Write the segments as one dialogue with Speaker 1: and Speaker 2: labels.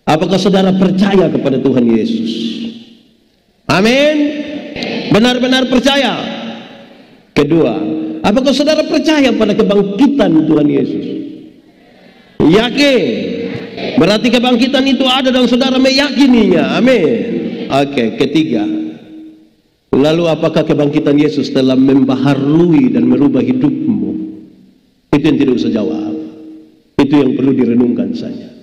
Speaker 1: Apakah saudara percaya kepada Tuhan Yesus? Amin. Benar-benar percaya. Kedua, apakah saudara percaya pada kebangkitan Tuhan Yesus? Yakin. Berarti kebangkitan itu ada dan saudara meyakininya. Amin. Oke, ketiga. Lalu apakah kebangkitan Yesus telah membaharui dan merubah hidupmu? Itu yang tidak usah jawab. Itu yang perlu direnungkan saja.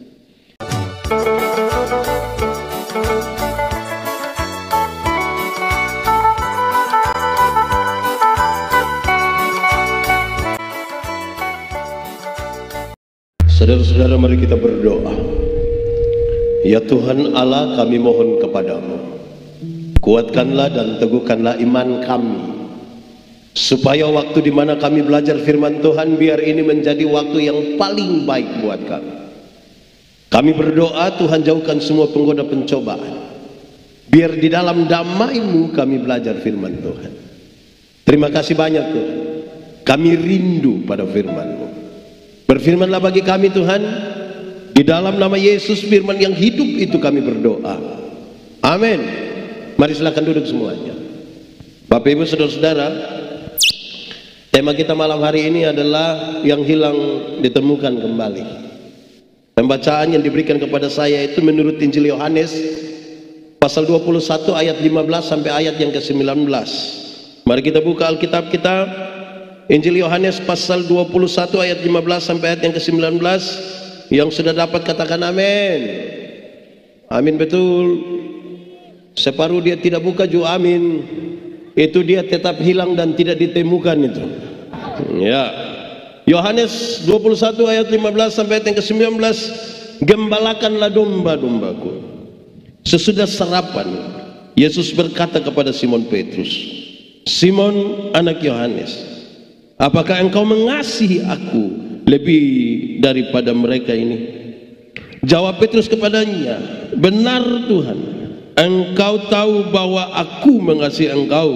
Speaker 1: Saudara-saudara, mari kita berdoa. Ya Tuhan Allah, kami mohon kepadamu, kuatkanlah dan teguhkanlah iman kami, supaya waktu di mana kami belajar firman Tuhan, biar ini menjadi waktu yang paling baik buat kami. Kami berdoa, Tuhan jauhkan semua penggoda pencobaan, biar di dalam damai-Mu kami belajar firman Tuhan. Terima kasih banyak Tuhan, kami rindu pada firman-Mu. Berfirmanlah bagi kami Tuhan, di dalam nama Yesus firman yang hidup itu kami berdoa. Amin. Mari silakan duduk semuanya. Bapak Ibu saudara-saudara, tema kita malam hari ini adalah yang hilang ditemukan kembali. Pembacaan yang diberikan kepada saya itu menurut Injil Yohanes pasal 21 ayat 15 sampai ayat yang ke-19. Mari kita buka Alkitab kita, Injil Yohanes pasal 21 ayat 15 sampai ayat yang ke-19. Yang sudah dapat katakan amin. Amin, betul. Separuh dia tidak buka juga amin. Itu dia tetap hilang dan tidak ditemukan itu. Ya. Yohanes 21 ayat 15 sampai ayat yang ke-19. Gembalakanlah domba-dombaku. Sesudah sarapan, Yesus berkata kepada Simon Petrus, Simon anak Yohanes, apakah engkau mengasihi aku lebih daripada mereka ini? Jawab Petrus kepadanya, benar Tuhan, engkau tahu bahwa aku mengasihi engkau.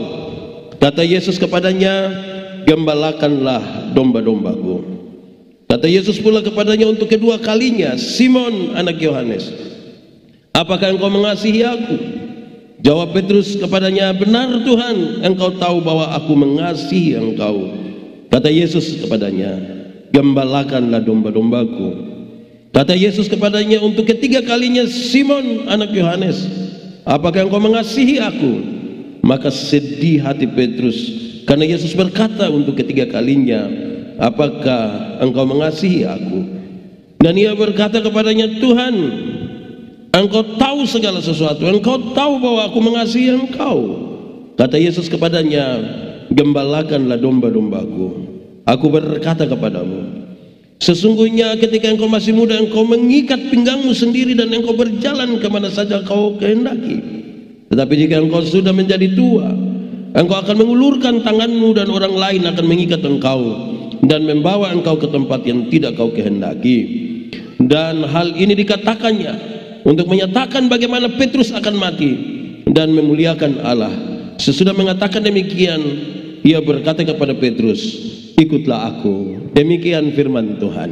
Speaker 1: Kata Yesus kepadanya, gembalakanlah domba-dombaku. Kata Yesus pula kepadanya untuk kedua kalinya, Simon anak Yohanes, apakah engkau mengasihi aku? Jawab Petrus kepadanya, benar Tuhan, engkau tahu bahwa aku mengasihi engkau. Kata Yesus kepadanya, gembalakanlah domba-dombaku. Kata Yesus kepadanya untuk ketiga kalinya, Simon anak Yohanes, apakah engkau mengasihi aku? Maka sedih hati Petrus karena Yesus berkata untuk ketiga kalinya, apakah engkau mengasihi aku? Dan ia berkata kepadanya, Tuhan, engkau tahu segala sesuatu, engkau tahu bahwa aku mengasihi engkau. Kata Yesus kepadanya, gembalakanlah domba-dombaku. Aku berkata kepadamu, sesungguhnya ketika engkau masih muda, engkau mengikat pinggangmu sendiri dan engkau berjalan kemana saja kau kehendaki. Tetapi jika engkau sudah menjadi tua, engkau akan mengulurkan tanganmu dan orang lain akan mengikat engkau dan membawa engkau ke tempat yang tidak kau kehendaki. Dan hal ini dikatakannya untuk menyatakan bagaimana Petrus akan mati dan memuliakan Allah. Sesudah mengatakan demikian, ia berkata kepada Petrus, ikutlah aku. Demikian firman Tuhan.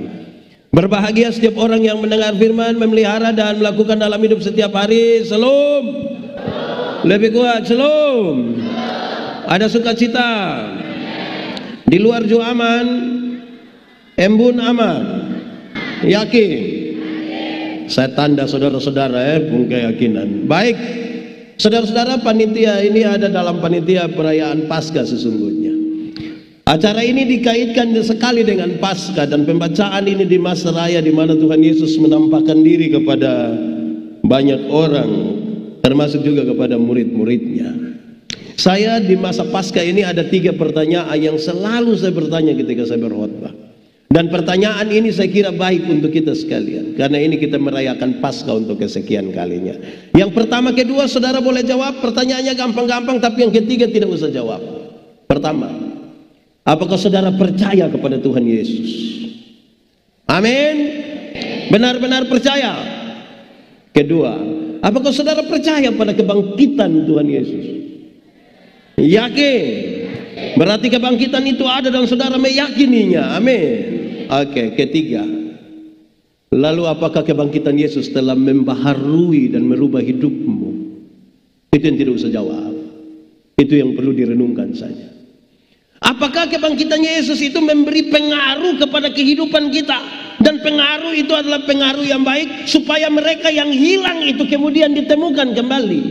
Speaker 1: Berbahagia setiap orang yang mendengar firman, memelihara dan melakukan dalam hidup setiap hari. Shalom. Lebih kuat, shalom. Ada sukacita. Di luar juga aman. Embun aman. Yakin. Saya tanda saudara-saudara punya keyakinan. Baik. Saudara-saudara, panitia ini ada dalam panitia perayaan Paskah sesungguhnya. Acara ini dikaitkan sekali dengan Paskah dan pembacaan ini di masa raya di mana Tuhan Yesus menampakkan diri kepada banyak orang, termasuk juga kepada murid-muridnya. Saya di masa Paskah ini ada 3 pertanyaan yang selalu saya bertanya ketika saya berkhotbah. Dan pertanyaan ini saya kira baik untuk kita sekalian, karena ini kita merayakan Paskah untuk kesekian kalinya. Yang pertama, kedua, saudara boleh jawab. Pertanyaannya gampang-gampang, tapi yang ketiga tidak usah jawab. Pertama, apakah saudara percaya kepada Tuhan Yesus? Amin. Benar-benar percaya. Kedua, apakah saudara percaya pada kebangkitan Tuhan Yesus? Yakin. Berarti kebangkitan itu ada dan saudara meyakininya. Amin. Oke, ketiga. Lalu apakah kebangkitan Yesus telah membaharui dan merubah hidupmu? Itu yang tidak usah jawab. Itu yang perlu direnungkan saja. Apakah kebangkitan Yesus itu memberi pengaruh kepada kehidupan kita? Dan pengaruh itu adalah pengaruh yang baik, supaya mereka yang hilang itu kemudian ditemukan kembali.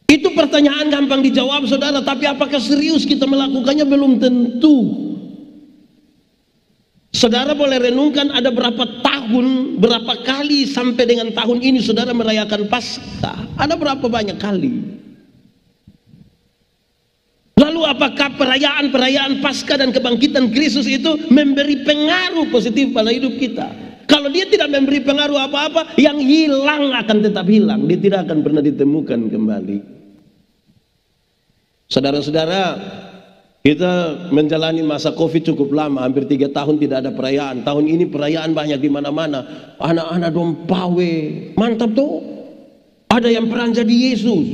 Speaker 1: Itu pertanyaan gampang dijawab, saudara. Tapi apakah serius kita melakukannya? Belum tentu. Saudara boleh renungkan, ada berapa tahun, berapa kali sampai dengan tahun ini saudara merayakan Paskah? Ada berapa banyak kali? Lalu apakah perayaan Paskah dan kebangkitan Kristus itu memberi pengaruh positif pada hidup kita? Kalau dia tidak memberi pengaruh apa-apa, yang hilang akan tetap hilang. Dia tidak akan pernah ditemukan kembali. Saudara-saudara, kita menjalani masa Covid cukup lama, hampir 3 tahun tidak ada perayaan. Tahun ini perayaan banyak di mana-mana. Anak-anak dong pawe, mantap tuh. Ada yang peran jadi Yesus.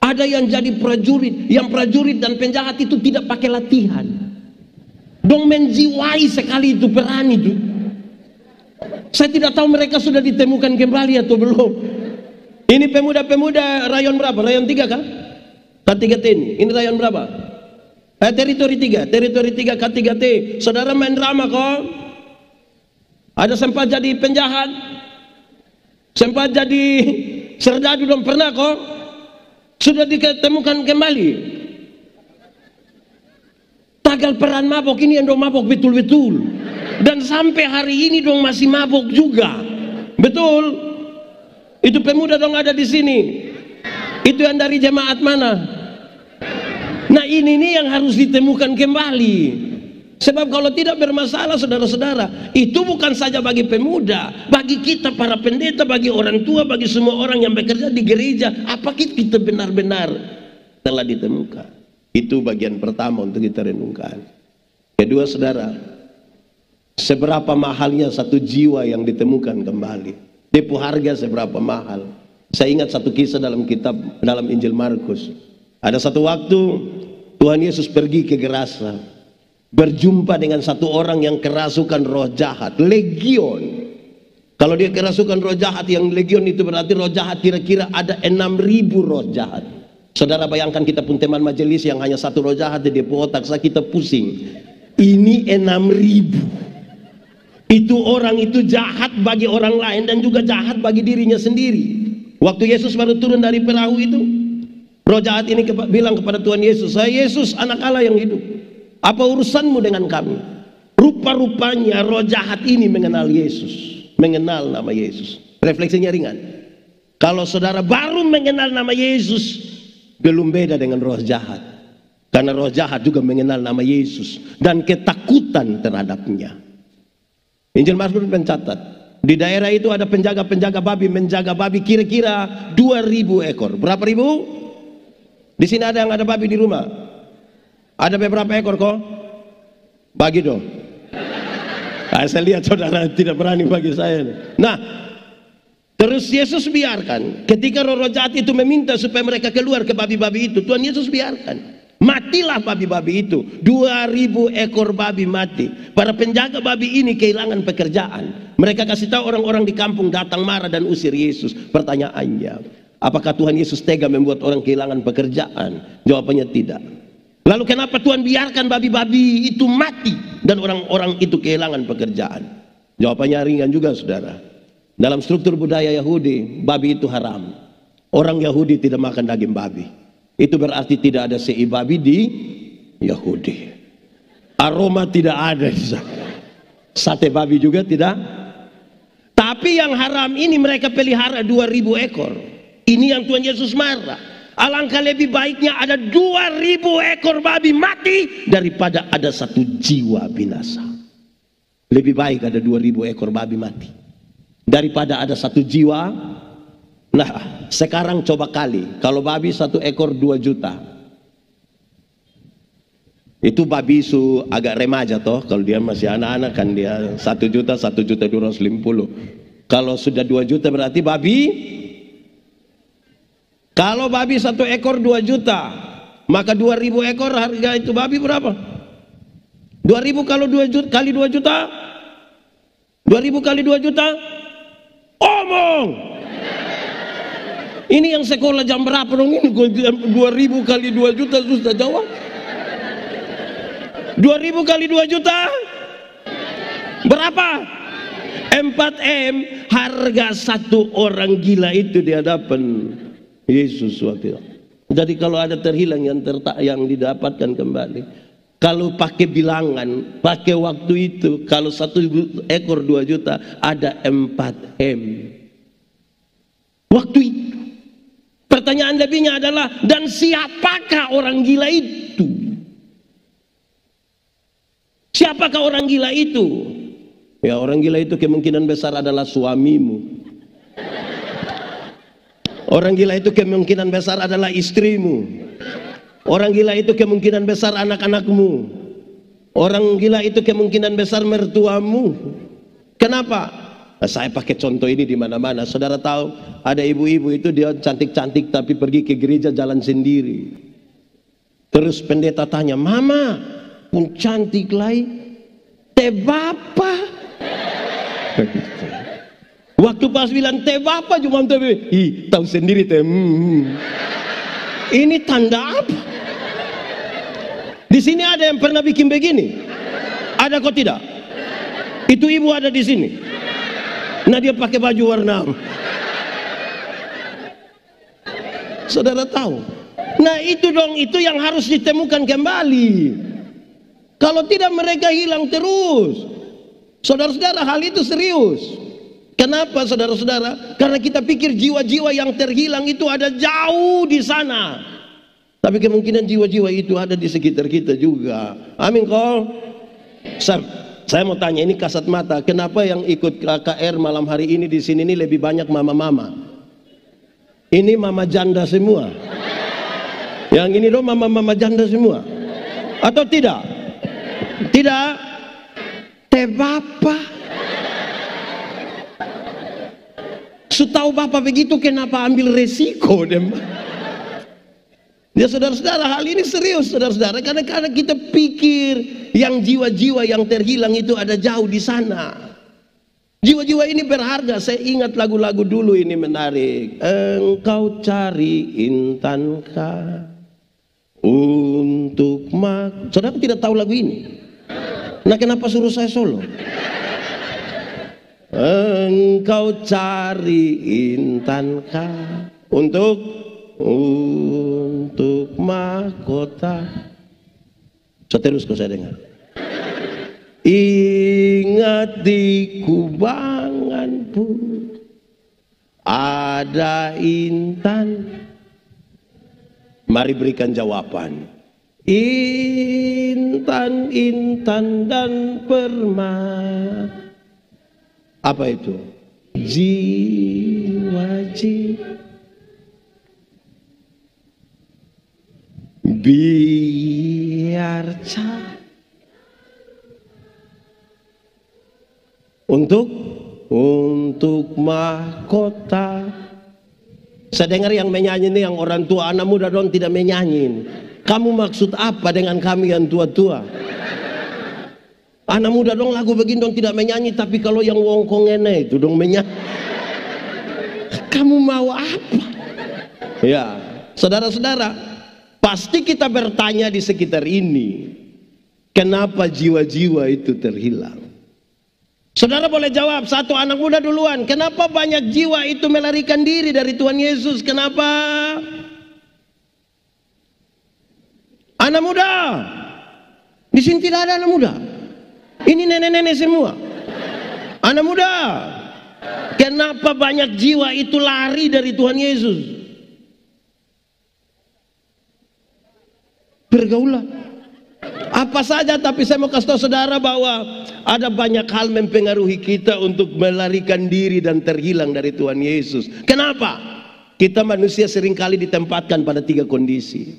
Speaker 1: Ada yang jadi prajurit. Yang prajurit dan penjahat itu tidak pakai latihan. Dong menjiwai sekali itu peran itu. Saya tidak tahu mereka sudah ditemukan kembali atau belum. Ini pemuda-pemuda rayon berapa? Rayon 3 kah? K3T ini rayon berapa? Teritori 3 K3T. Saudara main drama kok. Ada sempat jadi penjahat, sempat jadi serdadu dong, pernah kok. Sudah ditemukan kembali. Tagal peran mabok ini yang dong mabok betul-betul. Dan sampai hari ini dong masih mabok juga. Betul? Itu pemuda dong ada di sini. Itu yang dari jemaat mana? Nah ini nih yang harus ditemukan kembali. Sebab kalau tidak bermasalah saudara-saudara, itu bukan saja bagi pemuda, bagi kita para pendeta, bagi orang tua, bagi semua orang yang bekerja di gereja. Apakah kita benar-benar telah ditemukan? Itu bagian pertama untuk kita renungkan. Kedua saudara, seberapa mahalnya satu jiwa yang ditemukan kembali? Depo harga seberapa mahal? Saya ingat satu kisah dalam Injil Markus. Ada satu waktu Tuhan Yesus pergi ke Gerasa, berjumpa dengan satu orang yang kerasukan roh jahat, legion. Kalau dia kerasukan roh jahat, yang legion itu berarti roh jahat kira-kira ada 6.000 roh jahat. Saudara bayangkan, kita pun teman majelis yang hanya satu roh jahat di otak saya, kita pusing. Ini 6.000. Itu orang itu jahat bagi orang lain dan juga jahat bagi dirinya sendiri. Waktu Yesus baru turun dari perahu itu, roh jahat ini bilang kepada Tuhan Yesus, "Saya Yesus, anak Allah yang hidup. Apa urusanmu dengan kami?" Rupa-rupanya roh jahat ini mengenal Yesus, mengenal nama Yesus. Refleksinya ringan. Kalau saudara baru mengenal nama Yesus, belum beda dengan roh jahat. Karena roh jahat juga mengenal nama Yesus dan ketakutan terhadapnya. Injil Markus mencatat, di daerah itu ada penjaga-penjaga babi, menjaga babi kira-kira 2.000 ekor. Berapa ribu? Di sini ada yang ada babi di rumah? Ada beberapa ekor kok? Bagi dong. Nah, saya lihat saudara tidak berani bagi saya. Nah, terus Yesus biarkan. Ketika roh jahat itu meminta supaya mereka keluar ke babi-babi itu, Tuhan Yesus biarkan. Matilah babi-babi itu. 2.000 ekor babi mati. Para penjaga babi ini kehilangan pekerjaan. Mereka kasih tahu orang-orang di kampung, datang marah dan usir Yesus. Pertanyaannya, apakah Tuhan Yesus tega membuat orang kehilangan pekerjaan? Jawabannya tidak. Lalu kenapa Tuhan biarkan babi-babi itu mati dan orang-orang itu kehilangan pekerjaan? Jawabannya ringan juga saudara. Dalam struktur budaya Yahudi, babi itu haram. Orang Yahudi tidak makan daging babi. Itu berarti tidak ada sei babi di Yahudi. Aroma tidak ada di sana. Sate babi juga tidak. Tapi yang haram ini mereka pelihara 2.000 ekor. Ini yang Tuhan Yesus marah. Alangkah lebih baiknya ada 2.000 ekor babi mati daripada ada satu jiwa binasa. Lebih baik ada 2.000 ekor babi mati daripada ada satu jiwa. Nah, sekarang coba kali, kalau babi satu ekor 2 juta. Itu babi su agak remaja toh, kalau dia masih anak-anak kan dia 1 juta, 1.250. Kalau sudah 2 juta berarti babi. Kalau babi satu ekor 2 juta, maka 2.000 ekor harga itu babi berapa? 2.000 kalau 2 juta, kali 2 juta? 2.000 kali 2 juta? Omong! Ini yang sekolah jam berapa dong ini? 2.000 kali 2 juta susah jawab. 2.000 kali 2 juta? Berapa? 4M harga satu orang gila itu di hadapan Yesus waktu itu. Jadi kalau ada terhilang yang didapatkan kembali. Kalau pakai bilangan, pakai waktu itu, kalau 1 ekor 2 juta, ada 4M. Waktu itu. Pertanyaan lebihnya adalah, dan siapakah orang gila itu? Siapakah orang gila itu? Ya, orang gila itu kemungkinan besar adalah suamimu. Orang gila itu kemungkinan besar adalah istrimu. Orang gila itu kemungkinan besar anak-anakmu. Orang gila itu kemungkinan besar mertuamu. Kenapa? Nah, saya pakai contoh ini di mana-mana. Saudara tahu, ada ibu-ibu itu dia cantik-cantik tapi pergi ke gereja jalan sendiri. Terus pendeta tanya, "Mama, pun cantik lai, teh bapa." Waktu pas bilang teh bapa cuma tahu sendiri teh. Ini tanda apa? Di sini ada yang pernah bikin begini? Ada kok tidak? Itu ibu ada di sini. Nah, dia pakai baju warna. Saudara tahu? Nah, itu dong, itu yang harus ditemukan kembali. Kalau tidak mereka hilang terus. Saudara-saudara, hal itu serius. Kenapa saudara-saudara? Karena kita pikir jiwa-jiwa yang terhilang itu ada jauh di sana. Tapi kemungkinan jiwa-jiwa itu ada di sekitar kita juga. Amin kok. Saya mau tanya, ini kasat mata, kenapa yang ikut KKR malam hari ini di sini ini lebih banyak mama-mama? Ini mama janda semua. Yang ini dong mama-mama janda semua. Atau tidak? Tidak. Teh bapa. Setahu bapak begitu, kenapa ambil resiko dem? Ya saudara-saudara, hal ini serius saudara-saudara, karena kita pikir yang jiwa-jiwa yang terhilang itu ada jauh di sana. Jiwa-jiwa ini berharga. Saya ingat lagu-lagu dulu ini menarik. Engkau cari intankah untuk Saudara tidak tahu lagu ini? Nah, kenapa suruh saya solo? Engkau cari intankah untuk mahkota. Terus kau saya dengar. Ingat di kubangan pun ada intan. Mari berikan jawaban. Intan, intan dan permata. Apa itu? Jiwa-jiwa. Biar untuk mahkota. Saya dengar yang menyanyi ini yang orang tua, anak muda dong tidak menyanyi. Kamu maksud apa dengan kami yang tua-tua? Anak muda dong lagu begini dong tidak menyanyi, tapi kalau yang wongkong ini itu dong menyanyi. Kamu mau apa? Ya, saudara-saudara, pasti kita bertanya di sekitar ini, kenapa jiwa-jiwa itu terhilang? Saudara boleh jawab, satu anak muda duluan. Kenapa banyak jiwa itu melarikan diri dari Tuhan Yesus? Kenapa? Anak muda. Di sini tidak ada anak muda. Ini nenek-nenek semua. Anak muda. Kenapa banyak jiwa itu lari dari Tuhan Yesus? Pergaulan. Apa saja, tapi saya mau kasih tahu saudara bahwa ada banyak hal mempengaruhi kita untuk melarikan diri dan terhilang dari Tuhan Yesus. Kenapa? Kita manusia seringkali ditempatkan pada 3 kondisi.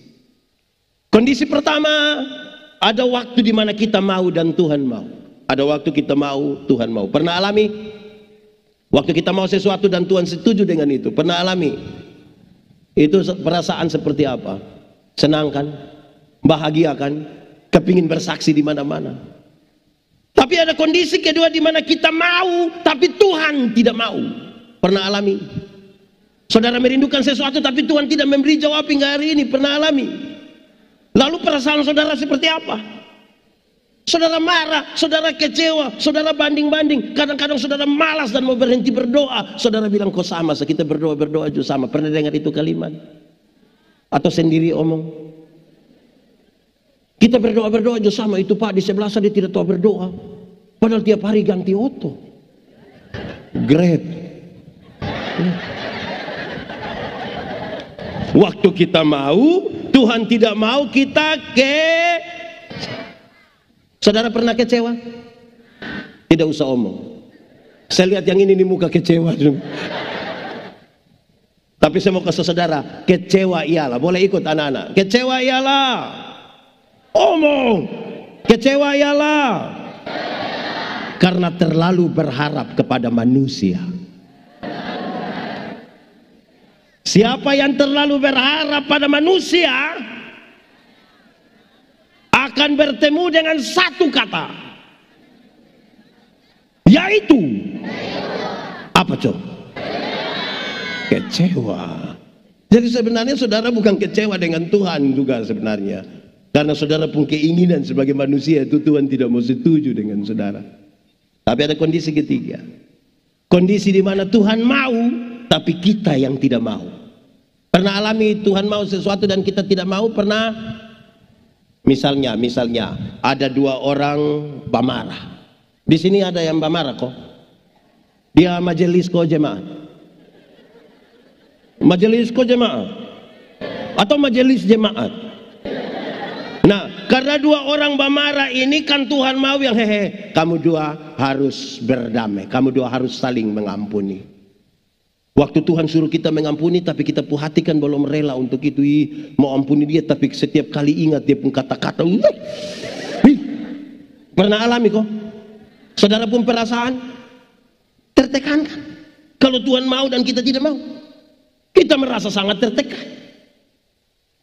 Speaker 1: Kondisi pertama, ada waktu di mana kita mau dan Tuhan mau. Ada waktu kita mau, Tuhan mau. Pernah alami? Waktu kita mau sesuatu dan Tuhan setuju dengan itu. Pernah alami? Itu perasaan seperti apa? Senang kan? Bahagia kan? kepingin bersaksi di mana-mana. Tapi ada kondisi kedua di mana kita mau, tapi Tuhan tidak mau. Pernah alami? Saudara merindukan sesuatu, tapi Tuhan tidak memberi jawab hingga hari ini. Pernah alami? Lalu perasaan saudara seperti apa? Saudara marah, saudara kecewa, saudara banding-banding. Kadang-kadang saudara malas dan mau berhenti berdoa. Saudara bilang, kok sama, kita berdoa juga sama. Pernah dengar itu kalimat? Atau sendiri omong? Kita berdoa juga sama. Itu Pak di sebelah sana dia tidak tahu berdoa. Padahal tiap hari ganti auto, Grab. Waktu kita mau, Tuhan tidak mau, kita Saudara pernah kecewa? Tidak usah omong. Saya lihat yang ini di muka kecewa. Tapi saya mau kasih saudara, kecewa ialah. Boleh ikut anak-anak. Kecewa ialah. Omong. Kecewa ialah. Karena terlalu berharap kepada manusia. Siapa yang terlalu berharap pada manusia akan bertemu dengan satu kata, yaitu apa coba? Kecewa. Jadi sebenarnya saudara bukan kecewa dengan Tuhan juga sebenarnya, karena saudara pun keinginan sebagai manusia itu Tuhan tidak mau setuju dengan saudara. Tapi ada kondisi ketiga, kondisi di mana Tuhan mau tapi kita yang tidak mau. Pernah alami Tuhan mau sesuatu dan kita tidak mau? Pernah? Misalnya ada dua orang bamarah. Di sini ada yang bamarah kok. Dia majelis kok jemaah. Majelis kok jemaah. Atau majelis jemaat. Nah, karena dua orang bamarah ini kan Tuhan mau yang hehe. Kamu dua harus berdamai. Kamu dua harus saling mengampuni. Waktu Tuhan suruh kita mengampuni, tapi kita hati kan belum rela untuk itu. Mau ampuni dia, tapi setiap kali ingat dia pun kata-kata. Pernah alami kok? Saudara pun perasaan tertekan kan? Kalau Tuhan mau dan kita tidak mau, kita merasa sangat tertekan.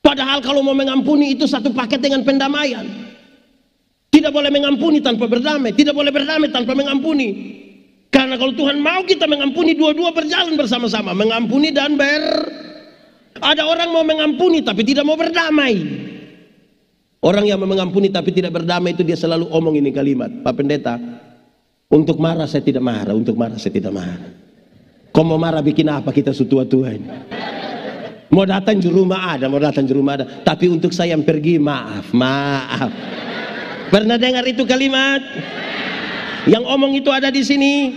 Speaker 1: Padahal kalau mau mengampuni itu satu paket dengan pendamaian. Tidak boleh mengampuni tanpa berdamai, tidak boleh berdamai tanpa mengampuni. Karena kalau Tuhan mau kita mengampuni, dua-dua berjalan bersama-sama. Mengampuni dan Ada orang mau mengampuni tapi tidak mau berdamai. Orang yang mau mengampuni tapi tidak berdamai itu dia selalu omong ini kalimat, Pak Pendeta, untuk marah saya tidak marah, untuk marah saya tidak marah. Kau mau marah bikin apa kita sutua Tuhan? Mau datang di rumah ada, tapi untuk saya yang pergi maaf. Pernah dengar itu kalimat? Yang omong itu ada di sini.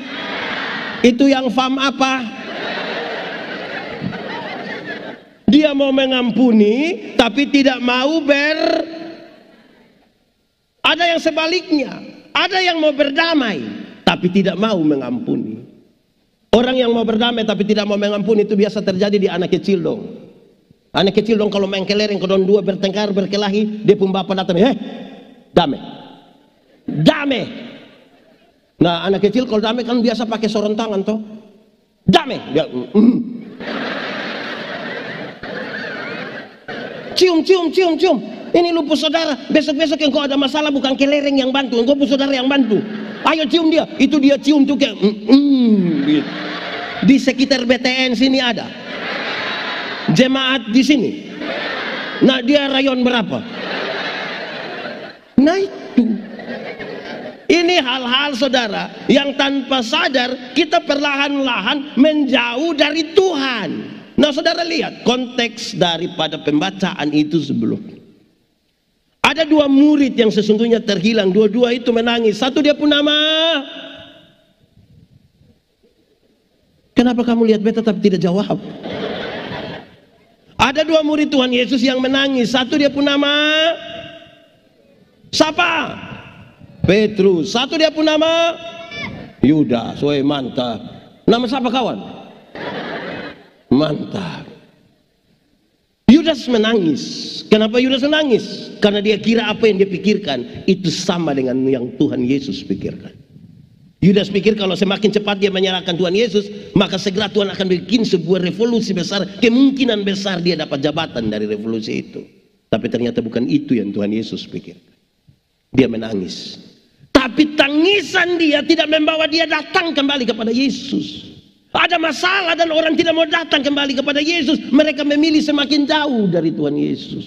Speaker 1: Itu yang fam apa? Dia mau mengampuni tapi tidak mau Ada yang sebaliknya. Ada yang mau berdamai tapi tidak mau mengampuni. Orang yang mau berdamai tapi tidak mau mengampuni itu biasa terjadi di anak kecil dong. Anak kecil dong kalau main kelereng kedon dua bertengkar berkelahi, dia pun bapak datang, damai. Nah anak kecil kalau damai kan biasa pakai sorong tangan toh. Damai dia, cium. Ini lupus saudara, besok-besok engkau ada masalah bukan kelereng yang bantu, engkau lupus saudara yang bantu. Ayo cium dia, itu dia cium tuh kayak gitu. Di sekitar BTN sini ada jemaat di sini. Nah dia rayon berapa? Nah itu. Ini hal-hal saudara yang tanpa sadar kita perlahan-lahan menjauh dari Tuhan. Nah saudara lihat konteks daripada pembacaan itu sebelum. Ada dua murid yang sesungguhnya terhilang, dua-dua itu menangis. Satu dia pun nama. Kenapa kamu lihat beta tapi tidak jawab? Ada dua murid Tuhan Yesus yang menangis. Satu dia pun nama. Siapa? Petrus. Satu dia pun nama Yudas. Woi mantap. Nama siapa kawan? Mantap. Yudas menangis. Kenapa Yudas menangis? Karena dia kira apa yang dia pikirkan itu sama dengan yang Tuhan Yesus pikirkan. Yudas pikir kalau semakin cepat dia menyerahkan Tuhan Yesus, maka segera Tuhan akan bikin sebuah revolusi besar. Kemungkinan besar dia dapat jabatan dari revolusi itu. Tapi ternyata bukan itu yang Tuhan Yesus pikirkan. Dia menangis. Tapi tangisan dia tidak membawa dia datang kembali kepada Yesus. Ada masalah dan orang tidak mau datang kembali kepada Yesus. Mereka memilih semakin jauh dari Tuhan Yesus.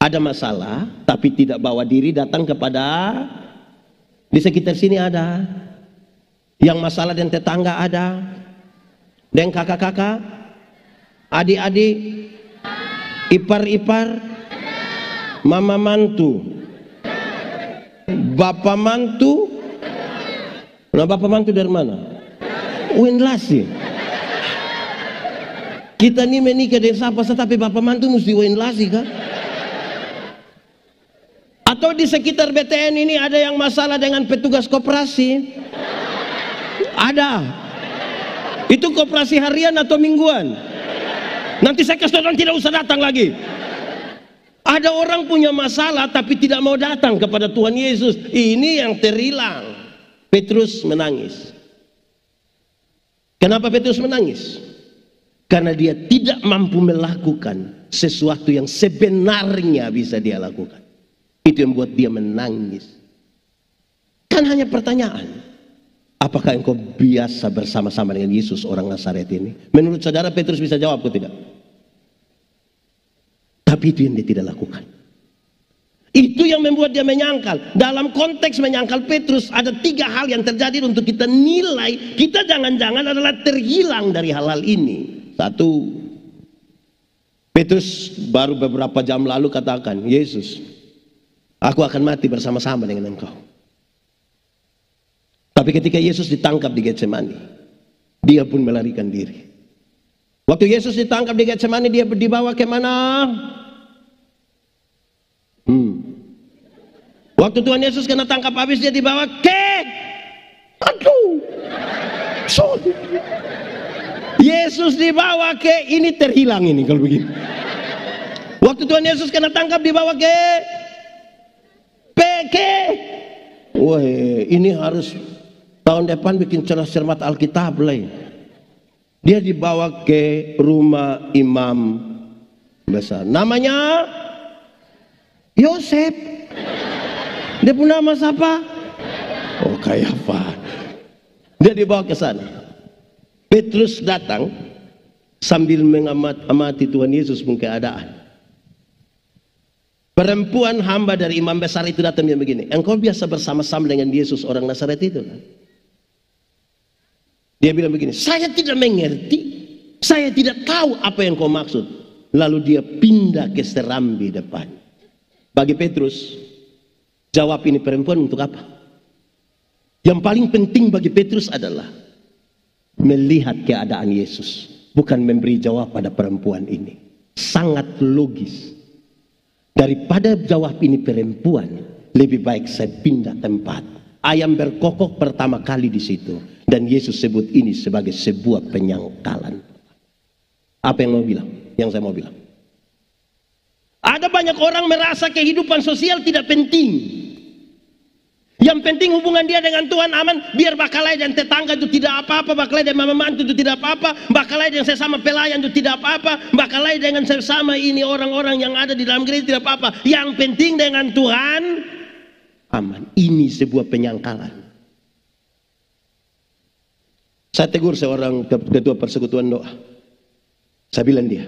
Speaker 1: Ada masalah, tapi tidak bawa diri datang kepada. Di sekitar sini ada. Yang masalah dan tetangga ada. Dan kakak-kakak, adik-adik, ipar-ipar, mama mantu, bapak mantu. Nah, bapak mantu dari mana? Wenlasi. Kita ini menikah dari siapa, tapi bapak mantu mesti Wenlasi kan? Atau di sekitar BTN ini ada yang masalah dengan petugas koperasi? Ada. Itu koperasi harian atau mingguan? Nanti saya kasih orang tidak usah datang lagi. Ada orang punya masalah tapi tidak mau datang kepada Tuhan Yesus. Ini yang terhilang. Petrus menangis. Kenapa Petrus menangis? Karena dia tidak mampu melakukan sesuatu yang sebenarnya bisa dia lakukan. Itu yang membuat dia menangis. Kan hanya pertanyaan. Apakah engkau biasa bersama-sama dengan Yesus orang Nazaret ini? Menurut saudara Petrus bisa jawab atau tidak? Tapi itu yang dia tidak lakukan. Itu yang membuat dia menyangkal. Dalam konteks menyangkal Petrus ada 3 hal yang terjadi untuk kita nilai. Kita jangan-jangan adalah terhilang dari hal-hal ini. 1, Petrus baru beberapa jam lalu katakan, Yesus, aku akan mati bersama-sama dengan engkau. Tapi ketika Yesus ditangkap di Getsemani, dia pun melarikan diri. Waktu Yesus ditangkap di Getsemani, dia dibawa ke mana? Waktu Tuhan Yesus kena tangkap habis, dia dibawa ke, sorry. Yesus dibawa ke, ini terhilang ini kalau begini. Waktu Tuhan Yesus kena tangkap dibawa ke wah, ini harus tahun depan bikin cermat Alkitab lah. Dia dibawa ke rumah imam besar. Namanya Yosef. Dia punya nama siapa? Oh, Kayafas. Dia dibawa ke sana. Petrus datang sambil mengamati Tuhan Yesus pun keadaan. Perempuan hamba dari imam besar itu datang dia begini, engkau biasa bersama-sama dengan Yesus orang Nazaret itu kan? Dia bilang begini, saya tidak mengerti, saya tidak tahu apa yang kau maksud. Lalu dia pindah ke serambi depan. Bagi Petrus, jawab ini perempuan untuk apa? Yang paling penting bagi Petrus adalah melihat keadaan Yesus, bukan memberi jawab pada perempuan ini. Sangat logis. Daripada jawab ini perempuan, lebih baik saya pindah tempat. Ayam berkokok pertama kali di situ, dan Yesus sebut ini sebagai sebuah penyangkalan. Apa yang mau bilang? Yang saya mau bilang. Ada banyak orang merasa kehidupan sosial tidak penting. Yang penting hubungan dia dengan Tuhan aman. Biar bakalai dan tetangga itu tidak apa-apa, bakalai dan mama mantu itu tidak apa-apa, bakalai dengan sesama pelayan itu tidak apa-apa, bakalai dengan sesama ini orang-orang yang ada di dalam gereja tidak apa-apa. Yang penting dengan Tuhan aman. Ini sebuah penyangkalan. Saya tegur seorang ketua persekutuan doa. Saya bilang dia,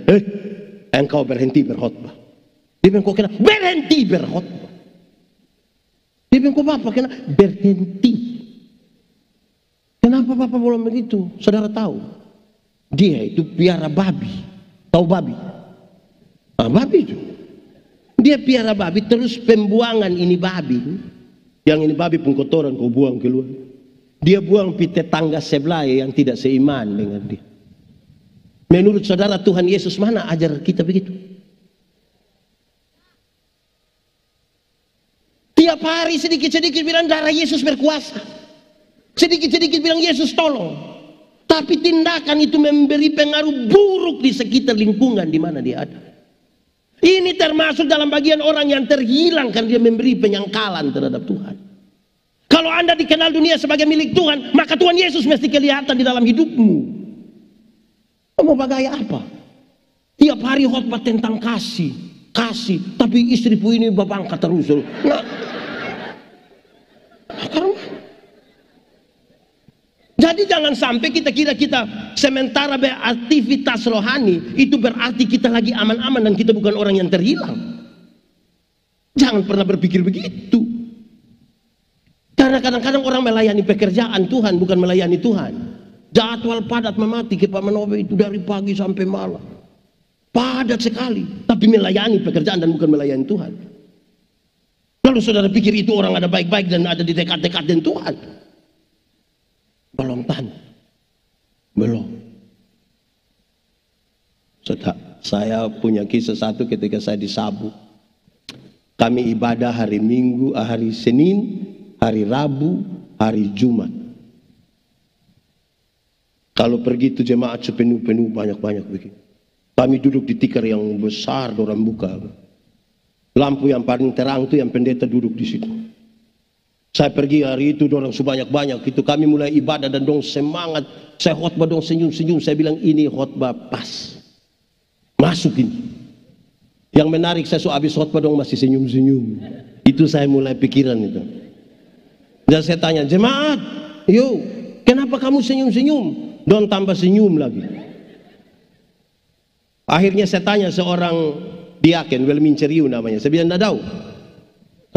Speaker 1: engkau berhenti berkhotbah. Dia bilang, kok kena berhenti berkhotbah? Dia bilang, kok Bapak kena berhenti? Kenapa Bapak belum begitu? Saudara tahu, dia itu piara babi. Tahu babi? Babi itu. Dia piara babi, terus pembuangan ini babi. Yang ini babi pun kotoran kau buang keluar. Dia buang pi tetangga sebelah yang tidak seiman dengan dia. Menurut saudara Tuhan Yesus mana ajar kita begitu? Tiap hari sedikit-sedikit bilang darah Yesus berkuasa. Sedikit-sedikit bilang Yesus tolong. Tapi tindakan itu memberi pengaruh buruk di sekitar lingkungan di mana dia ada. Ini termasuk dalam bagian orang yang terhilang karena dia memberi penyangkalan terhadap Tuhan. Kalau Anda dikenal dunia sebagai milik Tuhan, maka Tuhan Yesus mesti kelihatan di dalam hidupmu. Mau bagaya apa? Tiap hari khotbah tentang kasih, tapi istriku ini bapak angkat terus. Nah, Jadi jangan sampai kita kira kita sementara beraktivitas rohani itu berarti kita lagi aman-aman dan kita bukan orang yang terhilang. Jangan pernah berpikir begitu. Karena kadang-kadang orang melayani pekerjaan Tuhan bukan melayani Tuhan. Jadwal padat memati ke Pak Manobe itu dari pagi sampai malam. Padat sekali, tapi melayani pekerjaan dan bukan melayani Tuhan. Lalu saudara pikir itu orang ada baik-baik dan ada di dekat-dekat dengan Tuhan? Belum tan, belum. Saya punya kisah satu ketika saya di Sabu. Kami ibadah hari Minggu, hari Senin, hari Rabu, hari Jumat. Kalau pergi itu jemaat sepenuh-penuh banyak-banyak begitu. Kami duduk di tikar yang besar, orang buka. Lampu yang paling terang itu yang pendeta duduk di situ. Saya pergi hari itu dorang sebanyak-banyak itu kami mulai ibadah dan dong semangat. Saya khotbah dong senyum-senyum. Saya bilang ini khotbah pas. Masuk ini. Yang menarik saya habis khotbah dong masih senyum-senyum. Itu saya mulai pikiran itu. Dan saya tanya jemaat, yo kenapa kamu senyum-senyum? Dong tambah senyum lagi. Akhirnya saya tanya seorang diaken, Welmin Ceriu namanya. Saya bilang, "Tidak tahu.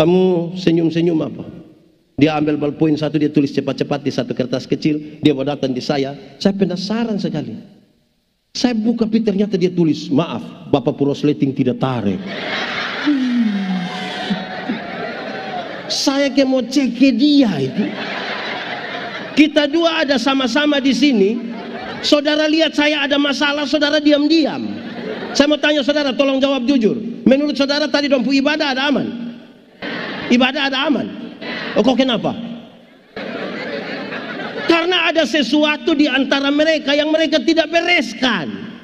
Speaker 1: Kamu senyum-senyum apa?" Dia ambil ballpoint satu, dia tulis cepat-cepat di satu kertas kecil. Dia mau datang di saya penasaran sekali. Saya buka ternyata dia tulis, "Maaf, Bapak Purosleting tidak tarik." Saya kayak mau cek ke dia itu. Kita dua ada sama-sama di sini. Saudara lihat saya ada masalah, saudara diam-diam. Saya mau tanya saudara, tolong jawab jujur. Menurut saudara tadi dompu ibadah ada aman? Ibadah ada aman? Oh, kok kenapa? Karena ada sesuatu di antara mereka yang mereka tidak bereskan.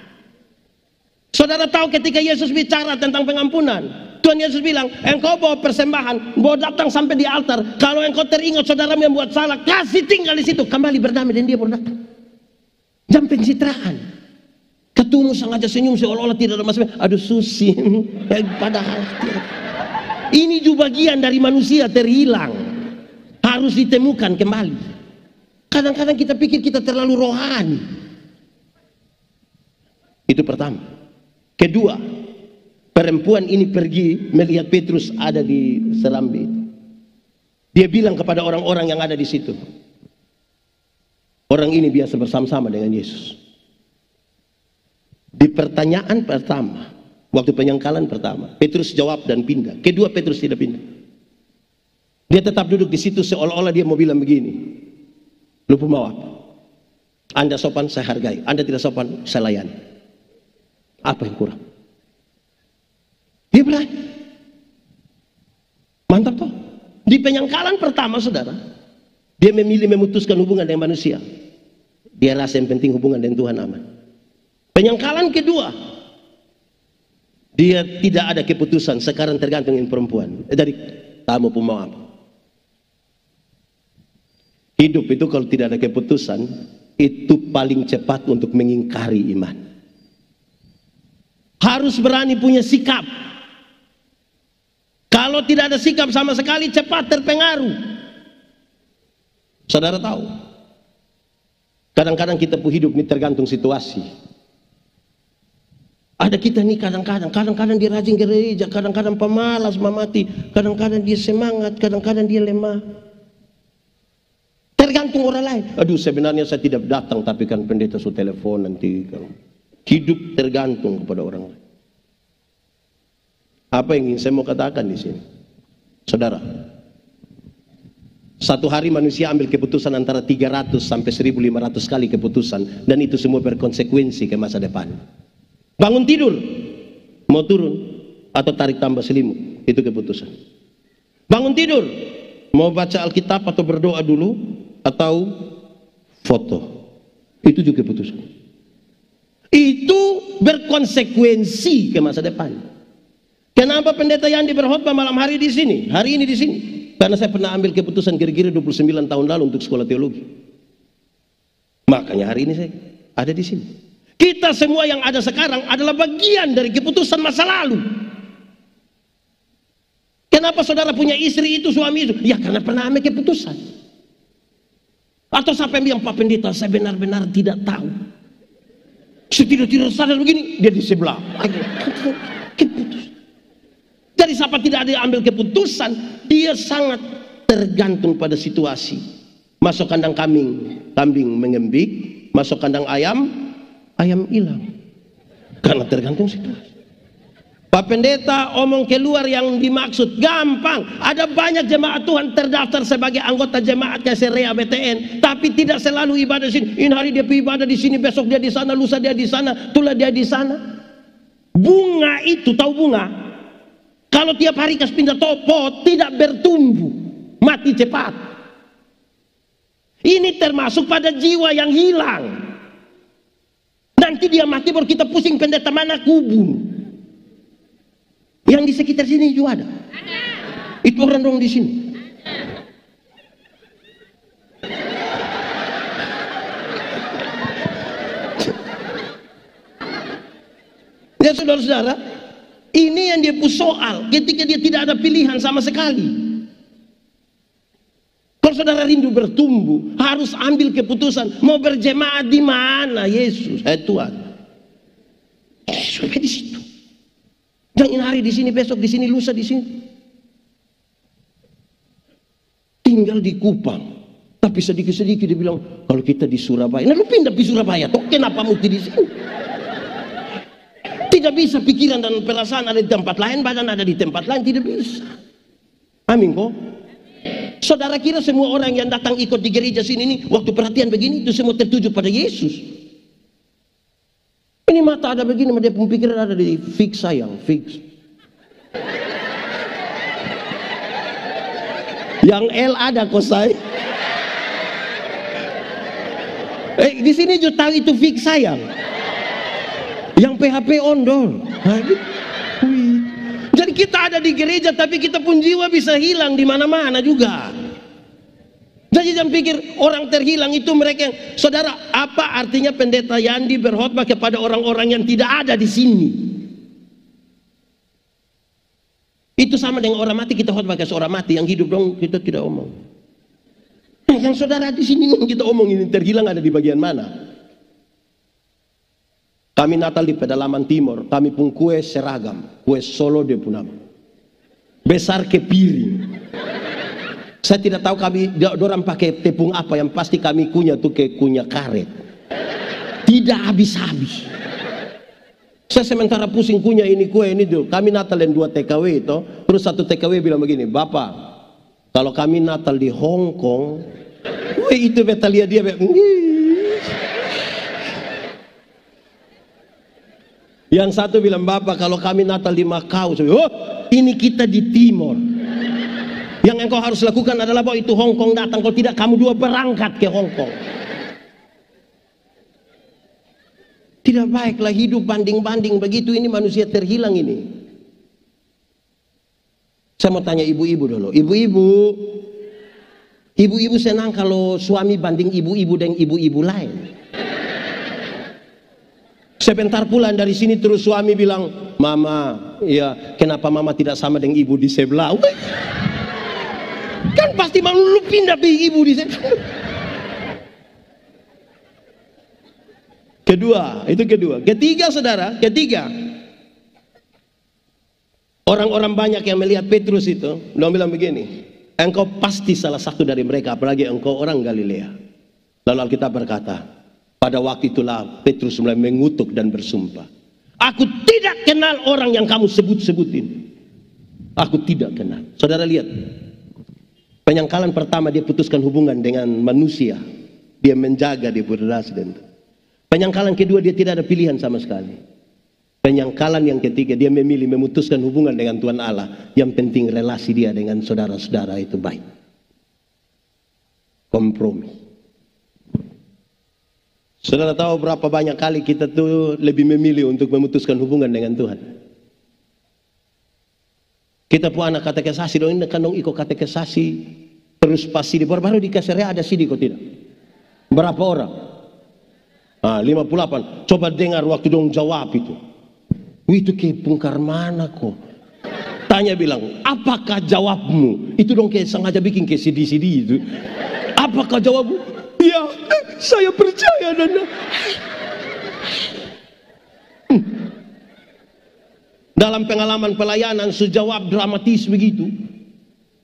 Speaker 1: Saudara tahu ketika Yesus bicara tentang pengampunan, Tuhan Yesus bilang, engkau bawa persembahan, bawa datang sampai di altar. Kalau engkau teringat saudara membuat salah, kasih tinggal di situ, kembali berdamai dan dia baru datang. Jam pencitraan. Ketemu sengaja senyum seolah-olah tidak ada masalah. Aduh susi. Padahal ini juga bagian dari manusia terhilang. Harus ditemukan kembali. Kadang-kadang kita pikir kita terlalu rohani. Itu pertama. Kedua, perempuan ini pergi melihat Petrus ada di serambi. Dia bilang kepada orang-orang yang ada di situ, orang ini biasa bersama-sama dengan Yesus. Di pertanyaan pertama, waktu penyangkalan pertama, Petrus jawab dan pindah. Kedua, Petrus tidak pindah. Dia tetap duduk di situ seolah-olah dia mau bilang begini, "Lu mau apa? Anda sopan, saya hargai. Anda tidak sopan, saya layani. Apa yang kurang?" Dia berani. Mantap toh. Di penyangkalan pertama saudara, dia memilih memutuskan hubungan dengan manusia. Dia rasa yang penting hubungan dengan Tuhan aman. Penyangkalan kedua, dia tidak ada keputusan. Sekarang tergantung dengan perempuan. Dari tamu pun mau apa. Hidup itu kalau tidak ada keputusan, itu paling cepat untuk mengingkari iman. Harus berani punya sikap. Kalau tidak ada sikap sama sekali, cepat terpengaruh. Saudara tahu, kadang-kadang kita pun hidup ini tergantung situasi. Ada kita nih kadang-kadang dia rajin gereja, kadang-kadang pemalas memati, kadang-kadang dia semangat, kadang-kadang dia lemah. Tergantung orang lain. Aduh sebenarnya saya tidak datang, tapi kan pendeta su telepon nanti. Hidup tergantung kepada orang lain. Apa yang ingin saya mau katakan di sini? Saudara, satu hari manusia ambil keputusan antara 300 sampai 1500 kali keputusan, dan itu semua berkonsekuensi ke masa depan. Bangun tidur, mau turun atau tarik tambah selimut, itu keputusan. Bangun tidur, mau baca Alkitab atau berdoa dulu atau foto, itu juga keputusan. Itu berkonsekuensi ke masa depan. Kenapa pendeta Yandi berkhotbah malam hari di sini, hari ini di sini? Karena saya pernah ambil keputusan kira-kira 29 tahun lalu untuk sekolah teologi. Makanya hari ini saya ada di sini. Kita semua yang ada sekarang adalah bagian dari keputusan masa lalu. Kenapa saudara punya istri itu, suami itu? Ya karena pernah ambil keputusan. Atau sampai bilang, Pak Pendeta, saya benar-benar tidak tahu. Saya tidak sadar begini, dia di sebelah. Keputusan. Jadi siapa tidak ada ambil keputusan, dia sangat tergantung pada situasi. Masuk kandang kambing mengembik. Masuk kandang ayam hilang. Karena tergantung situasi. Pak Pendeta omong keluar yang dimaksud gampang. Ada banyak jemaat Tuhan terdaftar sebagai anggota jemaat KSREA BTN, tapi tidak selalu ibadah di sini. Ini hari dia ibadah di sini, besok dia di sana, lusa dia di sana, tula dia di sana. Bunga itu, tahu bunga? Kalau tiap hari kas pindah topot, tidak bertumbuh, mati cepat. Ini termasuk pada jiwa yang hilang. Nanti dia mati baru kita pusing, pendeta mana kubur. Yang di sekitar sini juga ada. Itu orang dong di sini. Ya saudara-saudara, ini yang dia soal ketika dia tidak ada pilihan sama sekali. Kalau saudara rindu bertumbuh, harus ambil keputusan mau berjemaat di mana, Yesus, Tuhan. Sampai di situ. Jangan hari di sini, besok di sini, lusa di sini. Tinggal di Kupang, tapi sedikit-sedikit dia bilang, kalau kita di Surabaya, nah lu pindah di Surabaya, toh kenapa mesti di sini? Tidak bisa pikiran dan perasaan ada di tempat lain, badan ada di tempat lain, tidak bisa. Amin kok. Saudara kira semua orang yang datang ikut di gereja sini ini, waktu perhatian begini itu semua tertuju pada Yesus? Ini mata ada begini, dia pemikiran ada di fix sayang, fix. Yang L ada kok saya. Di sini juga tahu itu fix sayang. Yang PHP ondol. Jadi kita ada di gereja tapi kita pun jiwa bisa hilang di mana-mana juga. Jadi jangan pikir orang terhilang itu mereka yang, saudara, apa artinya pendeta Yandi berkhotbah kepada orang-orang yang tidak ada di sini? Itu sama dengan orang mati, kita khotbah ke orang mati, yang hidup dong kita tidak omong. Nah, yang saudara di sini kita omong ini terhilang ada di bagian mana? Kami Natal di pedalaman timur, kami pun kue seragam, kue Solo dia pun nama. Besar ke piring. Saya tidak tahu kami dorang pakai tepung apa, yang pasti kami kunyah tuh kayak kunyah karet. Tidak habis-habis. Saya sementara pusing kunyah ini kue ini tuh. Kami Natal yang 2 TKW itu, terus 1 TKW bilang begini, Bapak, kalau kami Natal di Hong Kong, itu beta lihat dia yang satu bilang, Bapak kalau kami Natal di Macau, oh ini kita di Timur. Yang engkau harus lakukan adalah bahwa itu Hong Kong datang, kalau tidak kamu dua berangkat ke Hong Kong. Tidak baiklah hidup banding-banding begitu, ini manusia terhilang ini. Saya mau tanya ibu-ibu dulu. Ibu-ibu senang kalau suami banding ibu-ibu dengan ibu-ibu lain. Sebentar pulang dari sini terus suami bilang, Mama, ya kenapa Mama tidak sama dengan ibu di sebelah? Kan pasti mau lu pindah ke ibu di sebelah. Kedua. Ketiga saudara, orang-orang banyak yang melihat Petrus itu, dia bilang begini, engkau pasti salah satu dari mereka, apalagi engkau orang Galilea. Lalu Alkitab berkata, pada waktu itulah Petrus mulai mengutuk dan bersumpah, aku tidak kenal orang yang kamu sebut-sebutin. Aku tidak kenal. Saudara lihat, penyangkalan pertama dia putuskan hubungan dengan manusia, dia menjaga, dia berrelasi dengan. Penyangkalan kedua dia tidak ada pilihan sama sekali. Penyangkalan yang ketiga dia memilih memutuskan hubungan dengan Tuhan Allah. Yang penting relasi dia dengan saudara-saudara itu baik. Kompromi. Saudara tahu berapa banyak kali kita tuh lebih memilih untuk memutuskan hubungan dengan Tuhan. Kita pun anak katekesasi dong, ini kan dong ikut katekesasi terus pasti di baru di KSREA ada sidi kok tidak? Berapa orang? 58. Coba dengar waktu dong jawab itu. Itu kayak pungkar mana kok. Tanya bilang, apakah jawabmu? Itu dong kayak sengaja bikin kayak CD-CD itu. Apakah jawabmu? Ya, saya percaya Nana. Dalam pengalaman pelayanan sejawab dramatis begitu.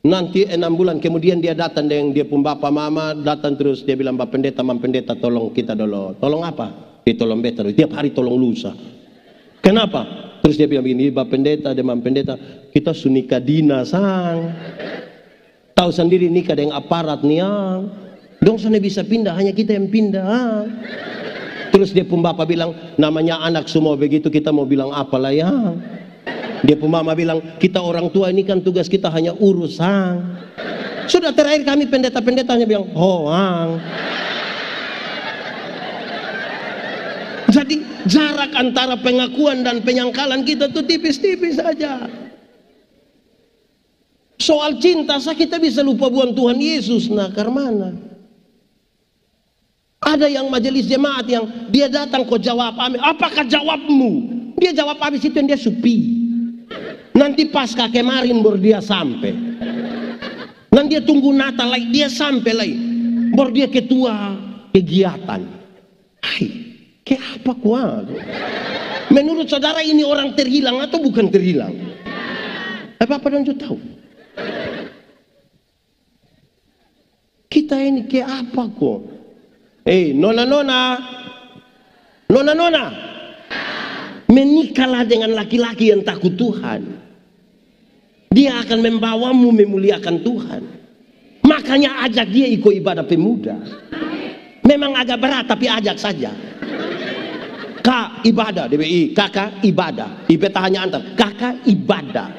Speaker 1: Nanti 6 bulan kemudian dia datang dengan dia pun bapak mama datang terus dia bilang, Pak Pendeta, Mam Pendeta tolong kita dulu. Tolong apa? Dia tolong beta. Tiap hari tolong lusa. Kenapa? Terus dia bilang begini, Pak Pendeta, Mam Pendeta, kita sunika dina sang. Tahu sendiri nikah dengan aparat nih yang. Dong sana bisa pindah, hanya kita yang pindah. Terus dia pun bapak bilang, namanya anak semua begitu, kita mau bilang apalah ya. Dia pun mama bilang, kita orang tua ini kan tugas kita hanya urusan. Sudah terakhir kami pendeta-pendetanya bilang, hoang. Jadi jarak antara pengakuan dan penyangkalan kita tuh tipis-tipis saja. Soal cinta kita bisa lupa buang Tuhan Yesus, nah karena ada yang majelis jemaat yang dia datang kok jawab amin. Apakah jawabmu? Dia jawab habis itu yang dia supi. Nanti pasca kemarin baru dia sampai. Nanti dia tunggu Natal lagi dia sampai lagi. Baru dia ketua kegiatan. Hai, kayak apa kuat? Menurut saudara ini orang terhilang atau bukan terhilang? Apa dong tahu? Kita ini kayak apa kok? Nona, menikahlah dengan laki-laki yang takut Tuhan. Dia akan membawamu memuliakan Tuhan. Makanya ajak dia ikut ibadah pemuda. Memang agak berat tapi ajak saja. Kak ibadah, DBI, kakak ibadah. Ibeta hanya antar, kakak ibadah.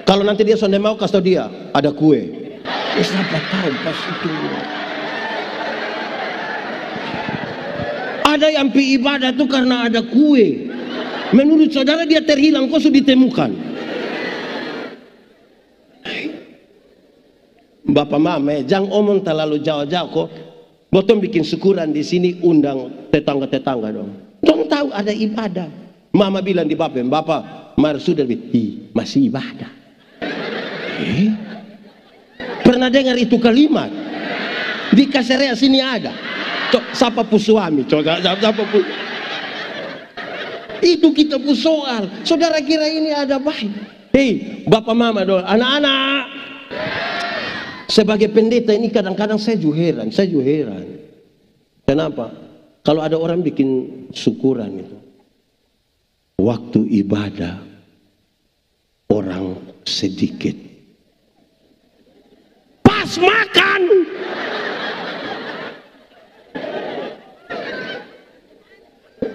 Speaker 1: Kalau nanti dia sonde mau kasih tau dia, ada kue. Siapa tahu pas itu. Ada yang pi ibadah itu karena ada kue. Menurut saudara dia terhilang, kok sudah ditemukan? Bapak mama, jangan omong terlalu jauh-jauh kok. Botong bikin syukuran di sini, undang tetangga-tetangga dong. Dong tahu ada ibadah. Mama bilang di bapak, mar sudah masih ibadah. Pernah dengar itu kalimat? Di Kaserea sini ada. Siapa pu suami? Siapa pu? Itu kita pu soal. Saudara kira ini ada baik? Bapak mama dong, anak-anak. Sebagai pendeta ini kadang-kadang saya juga heran. Kenapa? Kalau ada orang bikin syukuran itu, waktu ibadah orang sedikit, pas makan.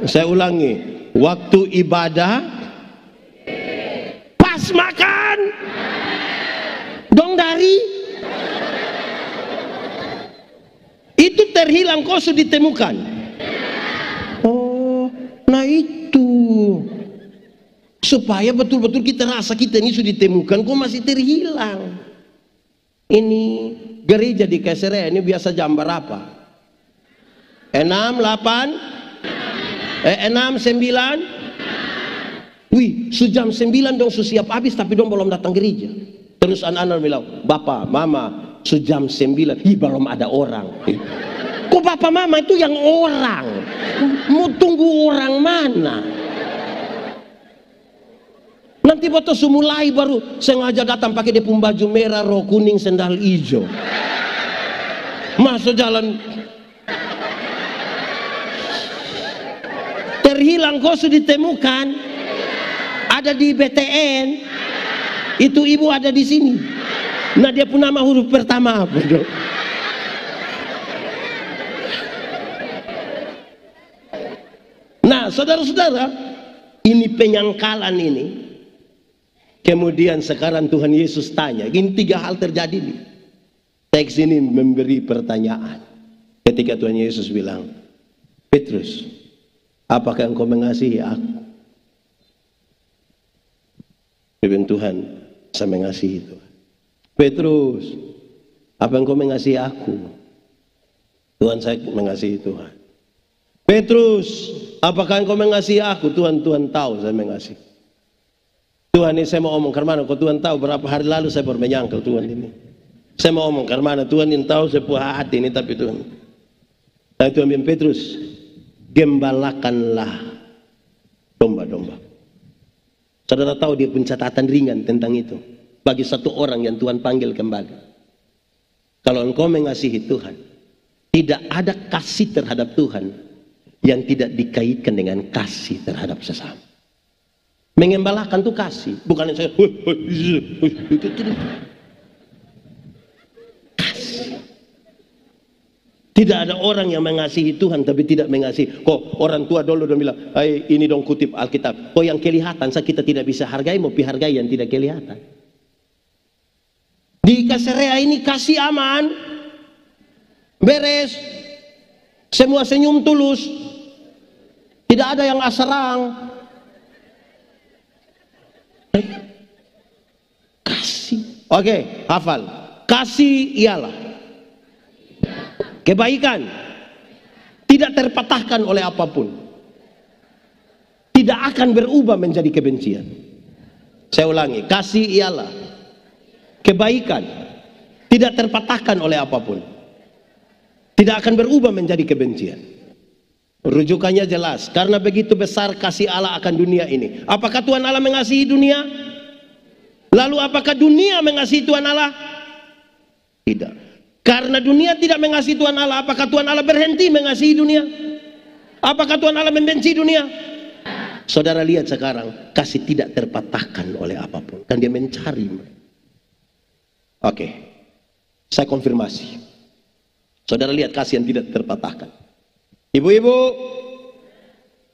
Speaker 1: Saya ulangi, waktu ibadah pas makan. Dong dari itu terhilang kok sudah ditemukan. Oh, nah itu supaya betul-betul kita rasa kita ini sudah ditemukan kok masih terhilang. Ini gereja di Kaserea ini biasa jam berapa? 6, 8, 6, 9. Wih, sejam 9 dong siap habis tapi dong belum datang gereja. Terus anak-anak bilang, Bapak, Mama, sejam 9, belum ada orang. Kok Bapak Mama itu yang orang? Mau tunggu orang mana? Nanti waktu mulai baru sengaja datang pakai dia pun baju merah, rok kuning, sendal hijau. Masuk jalan. Terhilang kok sudah ditemukan. Ada di BTN. Itu ibu ada di sini. Nah dia pun nama huruf pertama apa dong? Nah saudara-saudara, ini penyangkalan ini. Kemudian sekarang Tuhan Yesus tanya, ini 3 hal terjadi nih. Teks ini memberi pertanyaan. Ketika Tuhan Yesus bilang, Petrus, apakah engkau mengasihi aku? Firman Tuhan, saya mengasihi Tuhan. Petrus, apa engkau mengasihi aku? Tuhan, saya mengasihi Tuhan. Petrus, apakah engkau mengasihi aku? Tuhan tahu saya mengasihi. Tuhan ini saya mau omong karena kau Tuhan tahu berapa hari lalu saya baru menyangkal Tuhan ini. Saya mau omong karena Tuhan ini tahu saya puas hati ini tapi Tuhan. Nah Tuhan bilang Petrus, gembalakanlah domba-domba. Saudara tahu dia pencatatan ringan tentang itu. Bagi satu orang yang Tuhan panggil kembali. Kalau engkau mengasihi Tuhan, tidak ada kasih terhadap Tuhan yang tidak dikaitkan dengan kasih terhadap sesama. Mengembalakan itu kasih, bukan yang saya kasih. Tidak ada orang yang mengasihi Tuhan tapi tidak mengasihi. Kok orang tua dulu dong bilang, ini dong kutip Alkitab. Kok yang kelihatan kita tidak bisa hargai, mau hargai yang tidak kelihatan. Di Kaisarea ini kasih aman, beres, semua senyum tulus, tidak ada yang asarang. Kasih. Oke, hafal. Kasih ialah kebaikan, tidak terpatahkan oleh apapun, tidak akan berubah menjadi kebencian. Saya ulangi, kasih ialah kebaikan, tidak terpatahkan oleh apapun, tidak akan berubah menjadi kebencian. Rujukannya jelas, karena begitu besar kasih Allah akan dunia ini. Apakah Tuhan Allah mengasihi dunia? Lalu apakah dunia mengasihi Tuhan Allah? Tidak. Karena dunia tidak mengasihi Tuhan Allah, apakah Tuhan Allah berhenti mengasihi dunia? Apakah Tuhan Allah membenci dunia? Saudara lihat sekarang, kasih tidak terpatahkan oleh apapun. Kan dia mencari. Oke, saya konfirmasi. Saudara lihat kasih yang tidak terpatahkan. Ibu-ibu,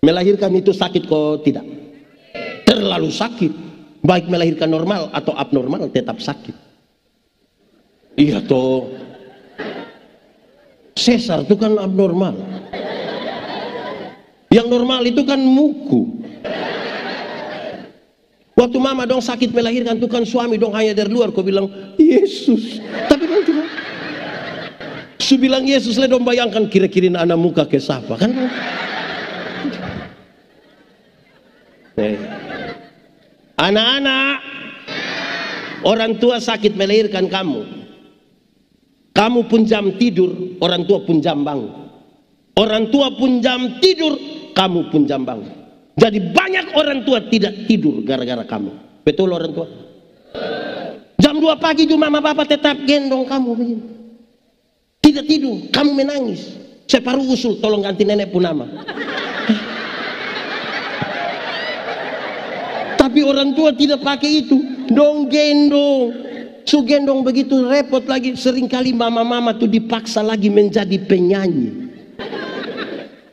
Speaker 1: melahirkan itu sakit kok tidak? Terlalu sakit. Baik melahirkan normal atau abnormal tetap sakit. Iya toh. Sesar itu kan abnormal. Yang normal itu kan muku. Waktu mama dong sakit melahirkan itu kan suami dong hanya dari luar kau bilang Yesus. Tapi dong cuma su bilang Yesus le dong bayangkan kira-kira anak muka ke siapa kan? Anak-anak, orang tua sakit melahirkan kamu. Kamu pun jam tidur, orang tua pun jam bangun. Orang tua pun jam tidur, kamu pun jam bangun. Jadi banyak orang tua tidak tidur gara-gara kamu. Betul orang tua? Jam 2 pagi itu mama bapak tetap gendong kamu begini. Tidak tidur, kamu menangis. Separuh usul, tolong ganti nenek pun nama. Tapi orang tua tidak pakai itu, dong gendong. Su gendong begitu repot lagi. Seringkali mama-mama tuh dipaksa lagi menjadi penyanyi.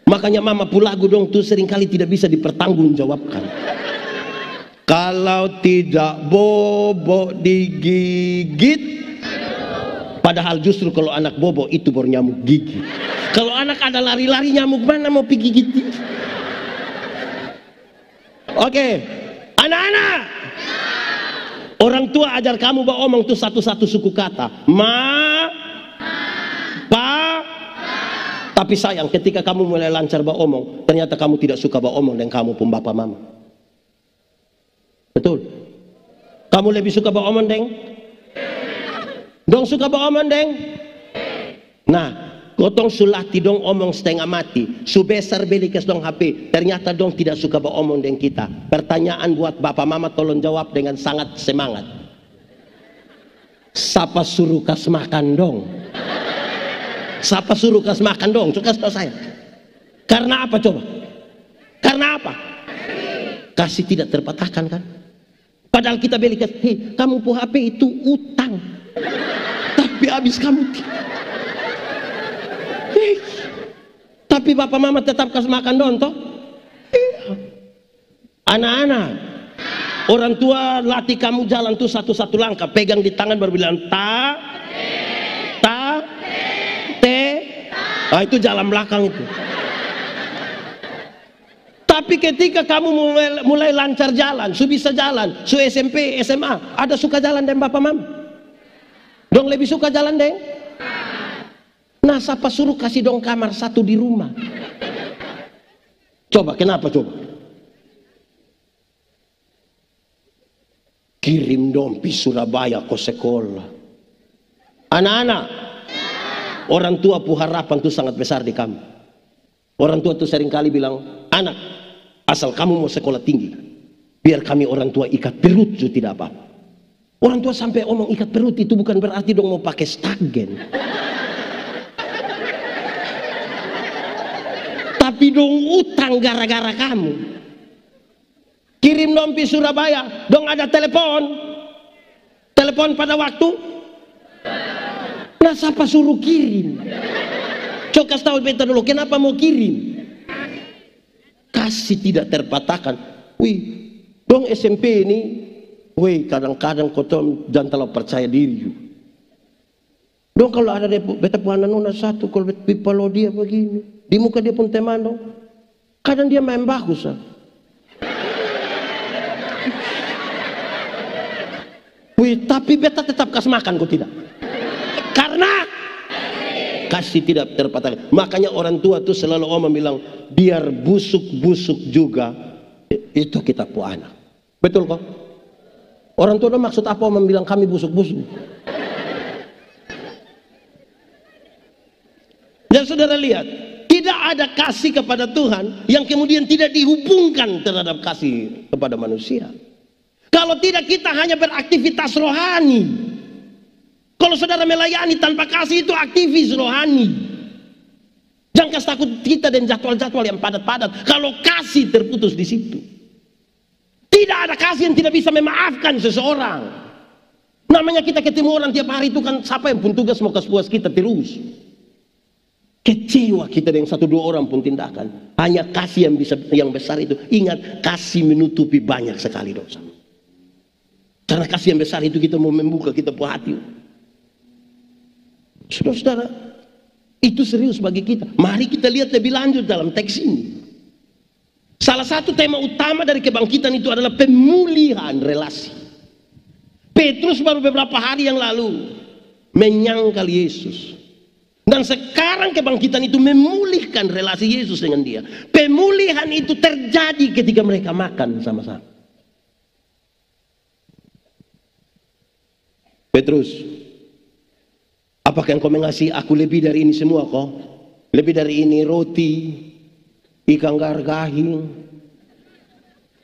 Speaker 1: Makanya mama pulagu dong tuh seringkali tidak bisa dipertanggungjawabkan. Kalau tidak bobo digigit. Padahal justru kalau anak bobo itu baru nyamuk gigi. Kalau anak ada lari-lari nyamuk mana mau pergi gigit. Oke, anak-anak. Orang tua ajar kamu bahwa omong tuh satu-satu suku kata. Ma, pa. Tapi sayang ketika kamu mulai lancar bahwa omong, ternyata kamu tidak suka bahwa omong dan kamu pun bapak mama. Betul? Kamu lebih suka bahwa omong deng? Dong suka bahwa omong deng? Nah, gotong sulati dong omong setengah mati. Subesar belikes dong HP. Ternyata dong tidak suka bahwa omong deng kita. Pertanyaan buat bapak mama tolong jawab dengan sangat semangat. Siapa suruh kas makan dong? Siapa suruh kas makan dong? Suka saya. Karena apa coba? Karena apa? Kasih tidak terpatahkan kan? Padahal kita belikes, hei kamu pu HP itu utang. Tapi habis kamu tapi bapak mama tetap kasih makan dong toh. Anak-anak, orang tua latih kamu jalan tuh satu-satu langkah, pegang di tangan baru bilang ta te. Ah itu jalan belakang itu. Tapi ketika kamu mulai lancar jalan, su bisa jalan, su SMP, SMA, ada suka jalan dengan bapak mama? Dong lebih suka jalan deng? Nah siapa suruh kasih dong kamar satu di rumah? Coba kenapa coba? kirim dong pi Surabaya ke sekolah. Anak-anak, orang tua pu harapan tuh sangat besar di kamu. Orang tua tuh seringkali bilang, anak, asal kamu mau sekolah tinggi, biar kami orang tua ikat perut itu tidak apa-apa. Orang tua sampai omong ikat perut itu bukan berarti dong mau pakai stagen. Tapi dong utang gara-gara kamu. Kirim dong pi Surabaya, dong ada telepon. Telepon pada waktu. Nah siapa suruh kirim? Coba kasih tahu beta dulu, kenapa mau kirim? Kasih tidak terpatahkan. Wih, dong SMP ini, wih kadang-kadang kau jangan terlalu percaya diri. Dong kalau ada beta puana nona satu, kalau kalau dia begini, di muka dia pun teman dong. Kadang dia main bagus. Wih, tapi beta tetap kasih makan kok tidak? Karena kasih tidak terpatahkan. Makanya orang tua tuh selalu omong bilang, biar busuk-busuk juga itu kita pu anak. Betul kok? Orang tua maksud apa omong bilang kami busuk-busuk? Dan saudara lihat, tidak ada kasih kepada Tuhan yang kemudian tidak dihubungkan terhadap kasih kepada manusia. Kalau tidak kita hanya beraktivitas rohani. Kalau saudara melayani tanpa kasih itu aktivis rohani. Jangan kasih takut kita dan jadwal-jadwal yang padat-padat. Kalau kasih terputus di situ. Tidak ada kasih yang tidak bisa memaafkan seseorang. Namanya kita ketemu orang tiap hari itu kan siapa yang pun tugas mau kasih puas kita terus. Kecewa kita dengan satu dua orang pun tindakan. Hanya kasih yang besar itu. Ingat, kasih menutupi banyak sekali dosa. Karena kasih yang besar itu kita mau membuka kita punya hati. Saudara-saudara, itu serius bagi kita. Mari kita lihat lebih lanjut dalam teks ini. Salah satu tema utama dari kebangkitan itu adalah pemulihan relasi. Petrus baru beberapa hari yang lalu menyangkal Yesus. Dan sekarang kebangkitan itu memulihkan relasi Yesus dengan dia. Pemulihan itu terjadi ketika mereka makan sama-sama. Petrus, apakah engkau mengasihi aku lebih dari ini semua kok? Lebih dari ini roti, ikan gargahing,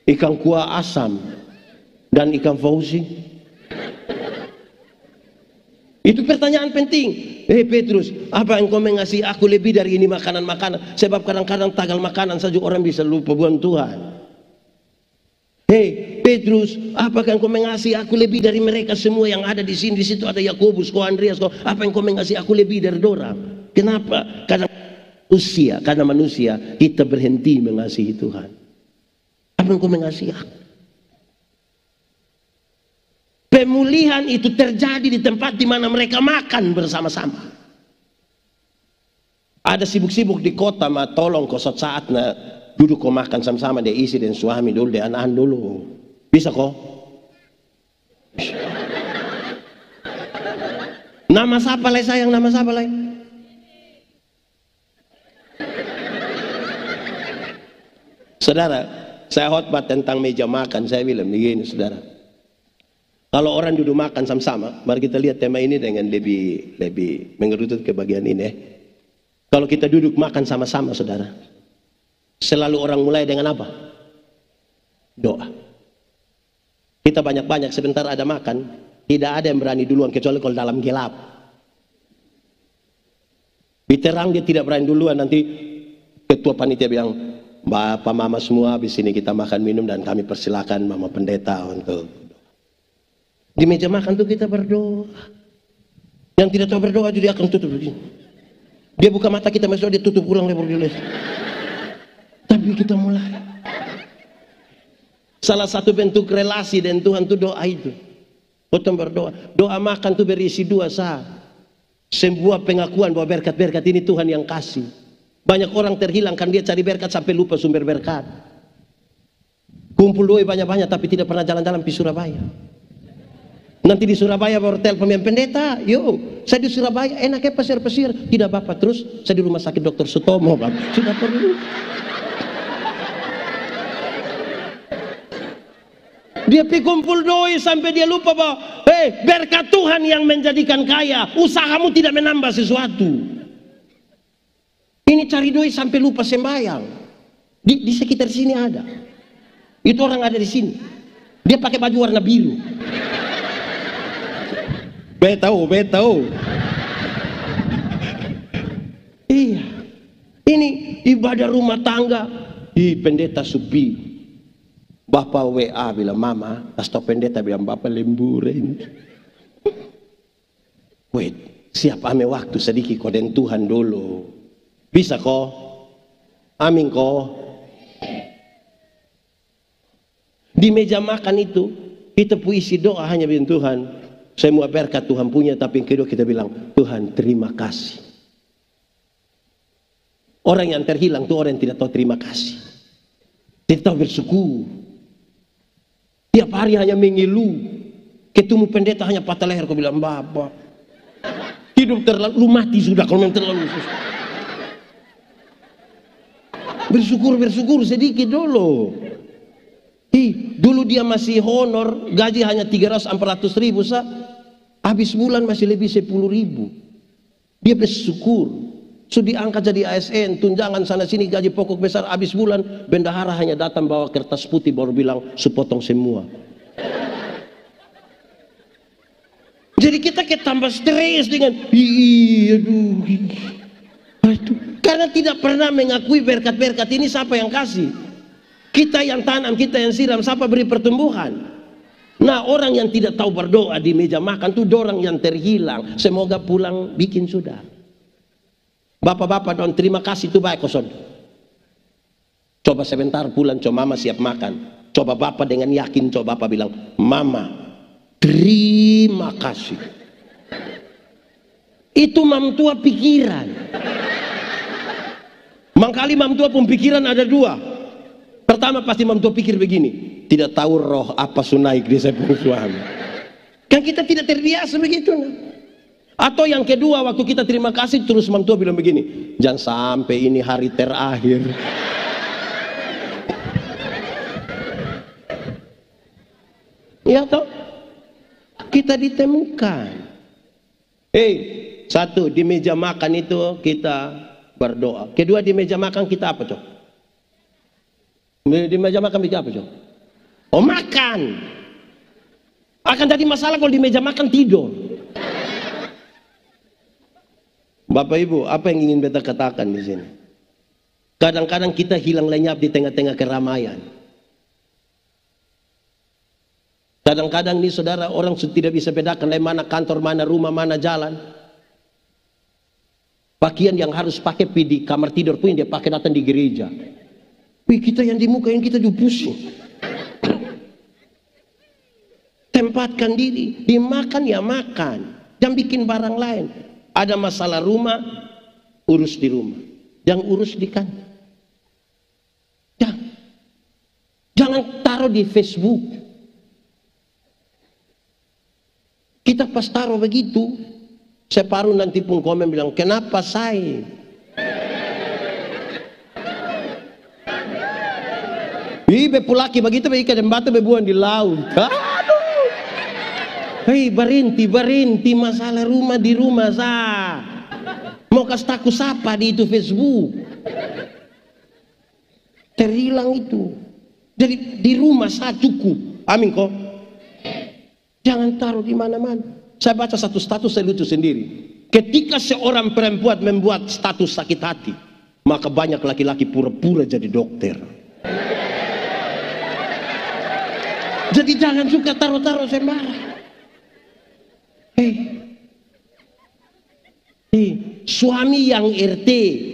Speaker 1: ikan kuah asam, dan ikan fauzi? Itu pertanyaan penting. Petrus, apa engkau mengasihi aku lebih dari ini makanan-makanan? Sebab kadang-kadang tagal makanan saja orang bisa lupa bukan Tuhan. Petrus, apakah engkau mengasihi aku lebih dari mereka semua yang ada di sini? Di situ ada Yakobus, kau Andreas, kau. Apa engkau mengasihi aku lebih dari dorang? Kenapa? Karena manusia kita berhenti mengasihi Tuhan. Apa engkau mengasihi aku? Pemulihan itu terjadi di tempat di mana mereka makan bersama-sama. Ada sibuk-sibuk di kota, tolong kau saat duduk kau makan sama-sama dia isi dan suami dulu, dia anak dulu. Bisa kok? Nama siapa lagi sayang? Nama siapa lagi? Saudara, saya khotbah tentang meja makan. Saya bilang begini, saudara. Kalau orang duduk makan sama-sama, mari kita lihat tema ini dengan lebih mengerucut ke bagian ini. Kalau kita duduk makan sama-sama, saudara, selalu orang mulai dengan apa? Doa. Kita banyak-banyak sebentar ada makan, tidak ada yang berani duluan kecuali kalau dalam gelap. Di terang dia tidak berani duluan, nanti ketua panitia bilang, Bapak Mama semua habis ini kita makan minum dan kami persilakan Mama Pendeta untuk. Di meja makan tuh kita berdoa. Yang tidak tahu berdoa juga dia akan tutup begini. Dia buka mata kita masuk dia tutup ulang dia. Tapi kita mulai. Salah satu bentuk relasi dengan Tuhan itu doa itu. Potong berdoa. Doa makan tuh berisi dua sah. Sebuah pengakuan bahwa berkat-berkat ini Tuhan yang kasih. Banyak orang terhilang kan dia cari berkat sampai lupa sumber berkat. Kumpul doi banyak-banyak tapi tidak pernah jalan-jalan di Surabaya. Nanti di Surabaya baru telepon pendeta, yuk saya di Surabaya enaknya pasir-pasir, tidak apa-apa. Terus saya di rumah sakit Dr. Sutomo, sudah perlu. Dia pergi kumpul doi sampai dia lupa bahwa berkat Tuhan yang menjadikan kaya. Usahamu tidak menambah sesuatu. Ini cari doi sampai lupa sembahyang. Di sekitar sini ada. Itu orang ada di sini. Dia pakai baju warna biru. Tahu. Iya. Ini ibadah rumah tangga. Pendeta Supi. Bapak WA bilang, mama, atau pendeta bilang, bapak lemburen. Wait, siap ame waktu sedikit kau dan Tuhan dulu. Bisa kok? Amin kok? Di meja makan itu, kita puisi doa hanya bilang, Tuhan, semua berkat Tuhan punya, tapi yang kedua kita bilang, Tuhan terima kasih. Orang yang terhilang itu orang yang tidak tahu terima kasih. Tidak tahu bersyukur. Tiap hari hanya mengeluh. Ketemu pendeta hanya patah leher. Kau bilang, Bapak, hidup terlalu mati sudah kalau memang terlalu susah. Bersyukur sedikit dulu. Dulu dia masih honor, gaji hanya 300-400 ribu. Habis bulan masih lebih 10 ribu. Dia bersyukur. Sudah diangkat jadi ASN, tunjangan sana sini, gaji pokok besar. Habis bulan, bendahara hanya datang bawa kertas putih baru bilang, sepotong semua. Jadi kita tambah stres dengan, aduh. Karena tidak pernah mengakui berkat-berkat ini siapa yang kasih. Kita yang tanam, kita yang siram, siapa beri pertumbuhan. Nah, orang yang tidak tahu berdoa di meja makan itu orang yang terhilang. Semoga pulang bikin sudah. Bapak-bapak don terima kasih itu baik kosong. Coba sebentar pulang, coba mama siap makan. Coba bapak dengan yakin, coba bapak bilang, mama terima kasih. Itu mam tua pikiran. Mangkali mam tua pun pikiran ada dua. Pertama pasti mam tua pikir begini, tidak tahu roh apa sunaik di saya suami. Kan kita tidak terbiasa begitu. Atau yang kedua, waktu kita terima kasih terus mam tua bilang begini, jangan sampai ini hari terakhir. Ya toh, kita ditemukan. Satu, di meja makan itu kita berdoa. Kedua, di meja makan kita apa coba? Di meja makan kita apa coba? Oh, makan. Akan jadi masalah kalau di meja makan tidur. Bapak Ibu, apa yang ingin beta katakan di sini? Kadang-kadang kita hilang lenyap di tengah-tengah keramaian. Kadang-kadang nih saudara, orang tidak bisa bedakan mana kantor, mana rumah, mana jalan. Pakaian yang harus pakai di kamar tidur pun dia pakai datang di gereja. Kita yang di muka yang kita juga pusing. Tempatkan diri, dimakan ya makan, jangan bikin barang lain. Ada masalah rumah, urus di rumah. Jangan urus di kantor. Jangan taruh di Facebook. Kita pas taruh begitu, separuh nanti pun komen bilang, kenapa saya? Bepulaki begitu, ikan dan batu bebuan di laut. Berhenti masalah rumah di rumah mau kasih taku sapa di itu Facebook. Terhilang itu. Jadi di rumah cukup. Amin kok. Jangan taruh di mana-mana. Saya baca satu status saya lucu sendiri. Ketika seorang perempuan membuat status sakit hati, maka banyak laki-laki pura-pura jadi dokter. Jadi jangan suka taruh-taruh sembarang. Suami yang RT,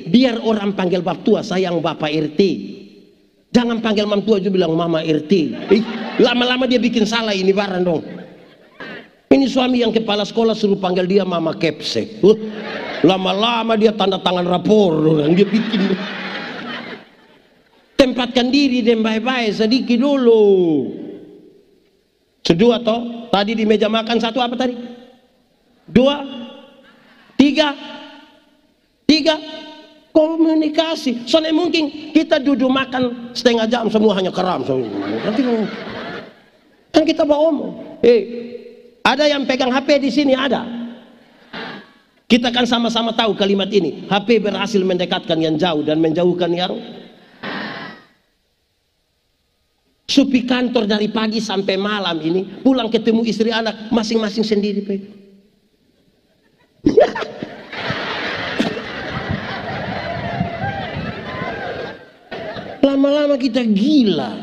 Speaker 1: biar orang panggil bab tua, sayang bapak RT. Jangan panggil mam tua juga bilang mama RT. Lama-lama dia bikin salah ini barang dong. Ini suami yang kepala sekolah suruh panggil dia mama kepsek. Lama-lama dia tanda tangan rapor, dia bikin. Tempatkan diri dan baik-baik sedikit dulu. Sedua toh, tadi di meja makan satu apa tadi? Dua, tiga, komunikasi. Soalnya mungkin kita duduk makan setengah jam semua hanya keram. Kan kita bawa omong. Ada yang pegang HP di sini, ada. Kita kan sama-sama tahu kalimat ini. HP berhasil mendekatkan yang jauh dan menjauhkan yang. Supi kantor dari pagi sampai malam ini, pulang ketemu istri anak masing-masing sendiri. Lama-lama kita gila.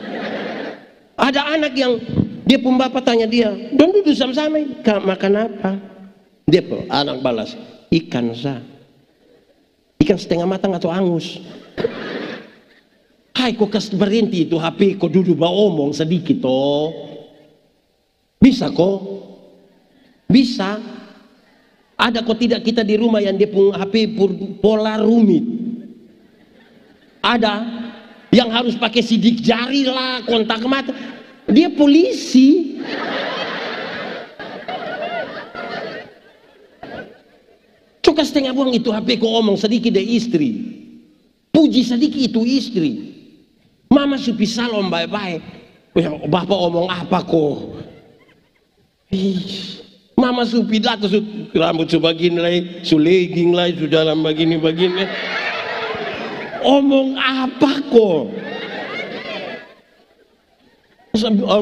Speaker 1: Ada anak yang dia pun bapak tanya dia, "Don duduk sama-sama, makan apa?" Dia pun anak balas, "Ikan sah. Ikan setengah matang atau angus?" Hai, kok kas berhenti itu HP, kok duduk bawa omong sedikit toh. Bisa kok. Bisa. Ada kok tidak kita di rumah yang dia punya HP pola rumit. Ada yang harus pakai sidik jari lah, kontak mata. Dia polisi. Coba setengah buang itu HP, kok omong sedikit deh istri. Puji sedikit itu istri. Mama supi salom baik-baik. Bapak omong apa kok? Mama supi datang, rambut sebagin lah, suleging lah, sudah dalam begini-begini. Omong apa kok?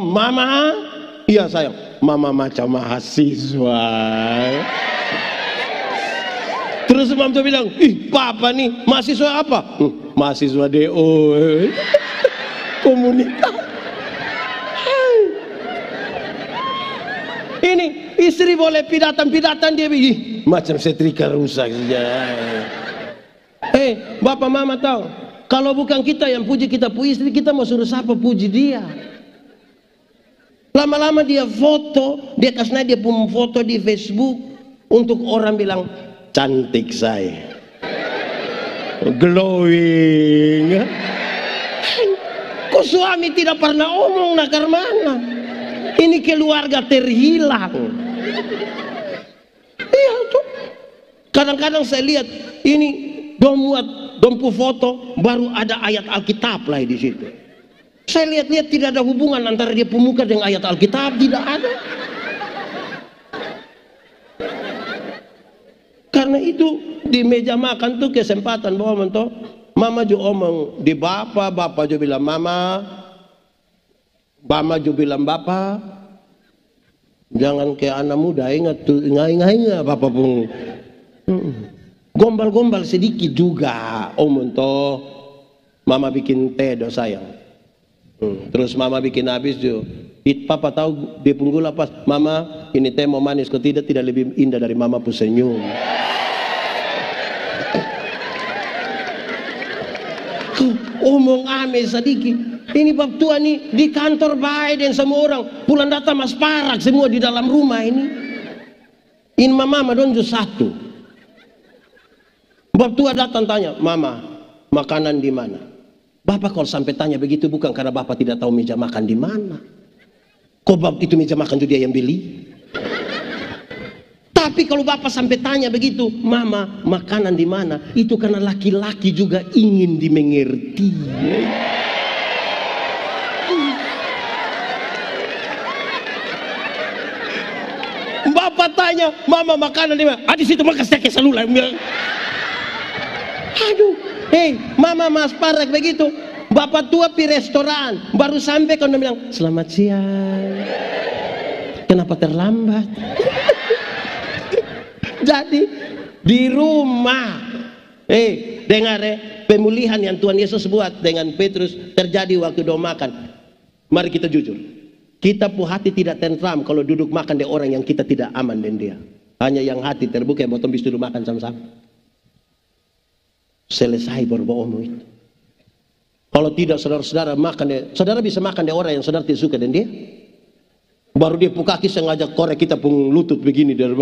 Speaker 1: Mama, iya sayang. Mama macam mahasiswa. Terus mama tuh bilang, "Ih, papa nih mahasiswa apa?" "Mahasiswa DO." Komunikasi. Ini istri boleh pidatan dia begini, macam setrika rusak saja. Bapak mama tahu, kalau bukan kita yang puji kita puji istri, kita mau suruh siapa puji dia? Lama-lama dia foto, dia kasih dia pun foto di Facebook untuk orang bilang cantik saya, glowing. Kok suami tidak pernah omong nakar mana? Ini keluarga terhilang. Iya tuh. Kadang-kadang saya lihat ini dompu foto, baru ada ayat Alkitab lah di situ. Saya lihat-lihat tidak ada hubungan antara dia pemuka dengan ayat Alkitab, tidak ada. Karena itu di meja makan tuh kesempatan bahwa mentok. Mama juga omong di bapak juga bilang mama juga bilang bapak. Jangan kayak anak muda, ingat tuh, ingat bapak pun gombal-gombal sedikit juga omong toh. Mama bikin teh do sayang. Terus mama bikin habis juga. Papa tahu dia pun gula pas. Mama, ini teh mau manis kok tidak lebih indah dari mama pun senyum. Omong aneh sedikit. Ini bab tua nih di kantor baik dan semua orang pulang datang mas parak semua di dalam rumah ini. Ini mama donjo satu. Bab tua datang tanya, "Mama, makanan di mana?" Bapak kalau sampai tanya begitu bukan karena bapak tidak tahu meja makan di mana. Kok bab itu meja makan itu dia yang beli? Tapi kalau bapak sampai tanya begitu, "Mama, makanan di mana?" Itu karena laki-laki juga ingin dimengerti. Bapak tanya, "Mama, makanan di mana?" Di situ makan steak selula. Aduh, mama mas parak begitu. Bapak tua pi restoran, baru sampai kalau bilang, "Selamat siang. Kenapa terlambat?" Jadi di rumah, dengar pemulihan yang Tuhan Yesus buat dengan Petrus terjadi waktu doa makan. Mari kita jujur, kita pu hati tidak tentram kalau duduk makan dengan orang yang kita tidak aman dengan dia. Hanya yang hati terbuka yang botol bisa duduk makan sama-sama. Selesai berbohong itu. Kalau tidak saudara-saudara makan, saudara bisa makan dengan orang yang saudara tidak suka dengan dia. Baru dia pu kaki sengaja korek kita pun lutut begini dari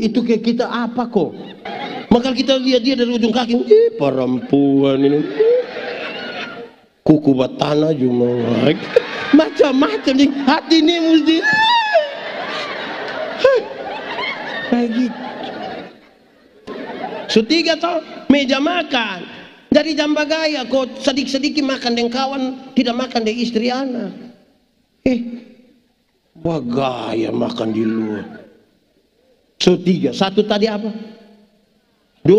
Speaker 1: itu kayak kita apa kok? Maka kita lihat dia dari ujung kaki, perempuan ini, kuku batana cuma macam-macam nih, hati ini mesti kayak gitu. Setiga toh meja makan, Dari jamba gaya kok sedikit-sedikit makan dengan kawan, tidak makan dengan istri anak. Wah gaya makan di luar. So 3, 1 tadi apa? 2,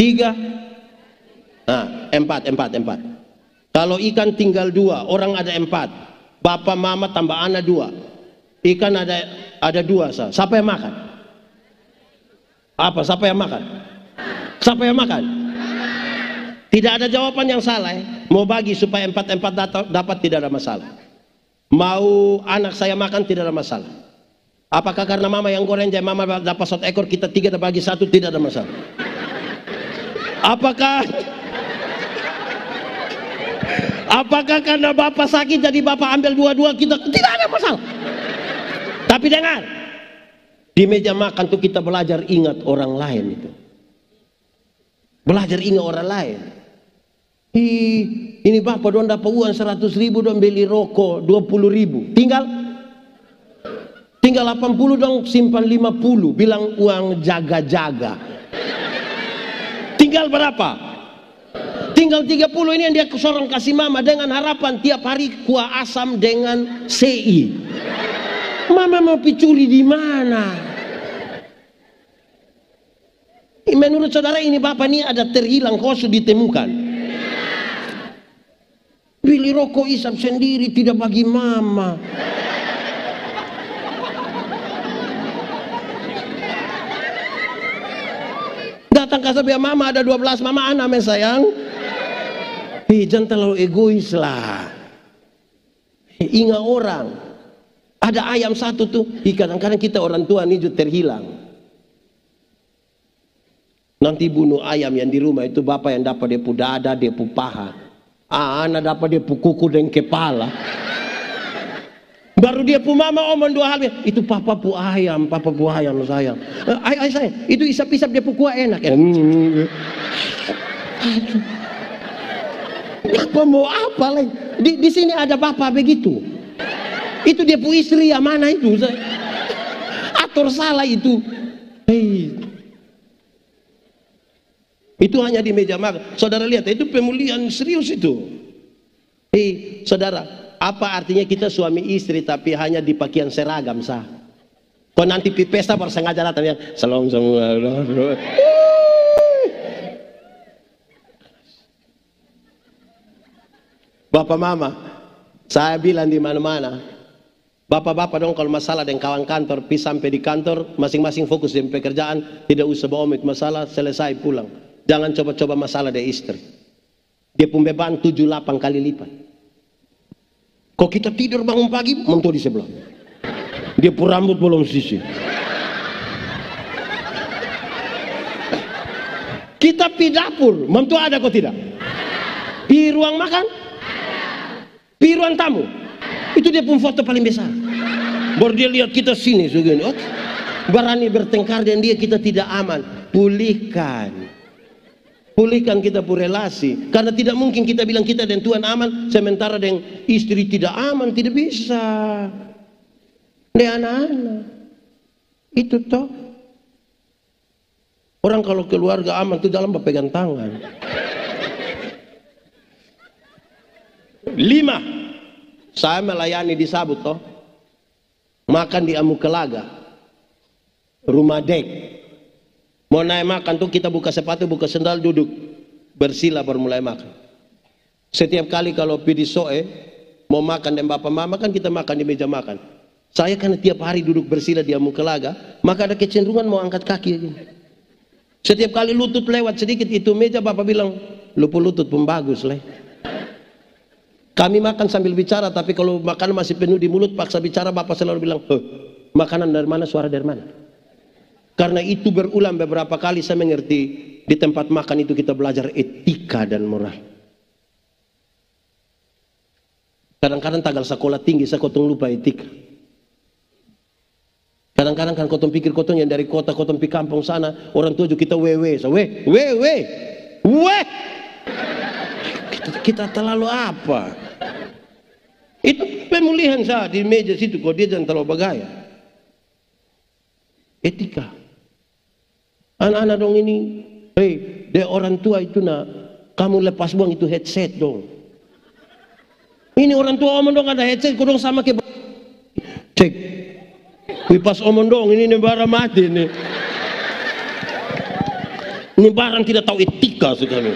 Speaker 1: 3, nah 4. Kalau ikan tinggal 2, orang ada 4. Bapak mama tambah anak 2. Ikan ada 2 Siapa yang makan? Apa? Siapa yang makan? Siapa yang makan? Tidak ada jawaban yang salah. Mau bagi supaya 4 dapat, tidak ada masalah. Mau anak saya makan, tidak ada masalah. Apakah karena mama yang goreng jadi mama dapat 1 ekor, kita 3 bagi 1, tidak ada masalah. Apakah karena bapak sakit jadi bapak ambil 2-2, kita tidak ada masalah. Tapi dengar, di meja makan tuh kita belajar ingat orang lain itu. Belajar ingat orang lain. Ini bapak don dapat uang 100.000 don beli rokok 20.000. Tinggal 80 dong simpan 50. Bilang uang jaga-jaga. Tinggal berapa? Tinggal 30 ini yang dia sorong kasih mama dengan harapan tiap hari kuah asam dengan CI. Mama mau picuri di mana? Menurut saudara ini bapak ini ada terhilang khusus ditemukan. Beli rokok isap sendiri tidak bagi mama. Datang ke sebelah mama ada 12 mama anak men sayang. Jangan terlalu egois lah. Ingat orang. Ada ayam 1 tuh. Kadang-kadang kita orang tua ini juga terhilang. Nanti bunuh ayam yang di rumah itu bapak yang dapat dia pu dada, dia pu paha. Anak dapat dia pu kuku dan kepala. Baru dia pu mama omong 2 hal. Itu papa pu ayam sayang. Ay sayang, itu isap-isap dia pu kuah enak. Apa mau apa lagi? Di sini ada bapak begitu. Itu dia pu istri yang mana itu? Atur salah itu. Itu hanya di meja makan. Saudara lihat, itu pemulihan serius itu. Saudara, apa artinya kita suami istri tapi hanya di pakaian seragam sah? Kau nanti pi pesta baru sengaja datang yang salam semua. Bapak mama, saya bilang di mana-mana, bapak-bapak dong kalau masalah dengan kawan kantor, pi sampai di kantor, masing-masing fokus dengan pekerjaan, tidak usah bawa masalah, selesai pulang. Jangan coba-coba masalah dari istri. Dia pun beban 7-8 kali lipat. Kok kita tidur bangun pagi, mentua di sebelah. Dia pun rambut belum sisir. Kita pi dapur, mentua ada kok tidak? Di ruang makan? Di ruang tamu? Itu dia pun foto paling besar. Baru dia lihat kita sini segini. Berani bertengkar dengan dia, kita tidak aman. Pulihkan kita pun relasi. Karena tidak mungkin kita bilang kita dan Tuhan aman sementara dengan istri tidak aman. Tidak bisa. Dengan anak-anak itu toh. Orang kalau keluarga aman itu dalam berpegang tangan. 5. Saya melayani di Sabut toh. Makan di Amukelaga. Rumah dek. Mau naik makan tuh kita buka sepatu, buka sendal, duduk bersila baru mulai makan. Setiap kali kalau pilih soe mau makan dan bapak mama kan kita makan di meja makan. Saya kan tiap hari duduk bersila di Amukelaga, maka ada kecenderungan mau angkat kaki. Setiap kali lutut lewat sedikit itu meja bapak bilang, lutut pun bagus leh. Kami makan sambil bicara, tapi kalau makanan masih penuh di mulut paksa bicara, bapak selalu bilang, makanan dari mana, suara dari mana? Karena itu berulang beberapa kali saya mengerti di tempat makan itu kita belajar etika dan moral. Kadang-kadang tagal sekolah tinggi saya kotong lupa etika. Kadang-kadang kan kotong pikir kotong yang dari kota kotong pi kampung sana orang tua juga kita wewe, kita terlalu apa? Itu pemulihan saya di meja situ kok dia jangan terlalu bergaya. Etika. Anak-anak dong ini, dia orang tua itu kamu lepas buang itu headset dong. Ini orang tua omong dong ada headset, kau dong sama ke cek. Pas omong dong, ini barang mati nih. Ini barang tidak tahu etika sekali.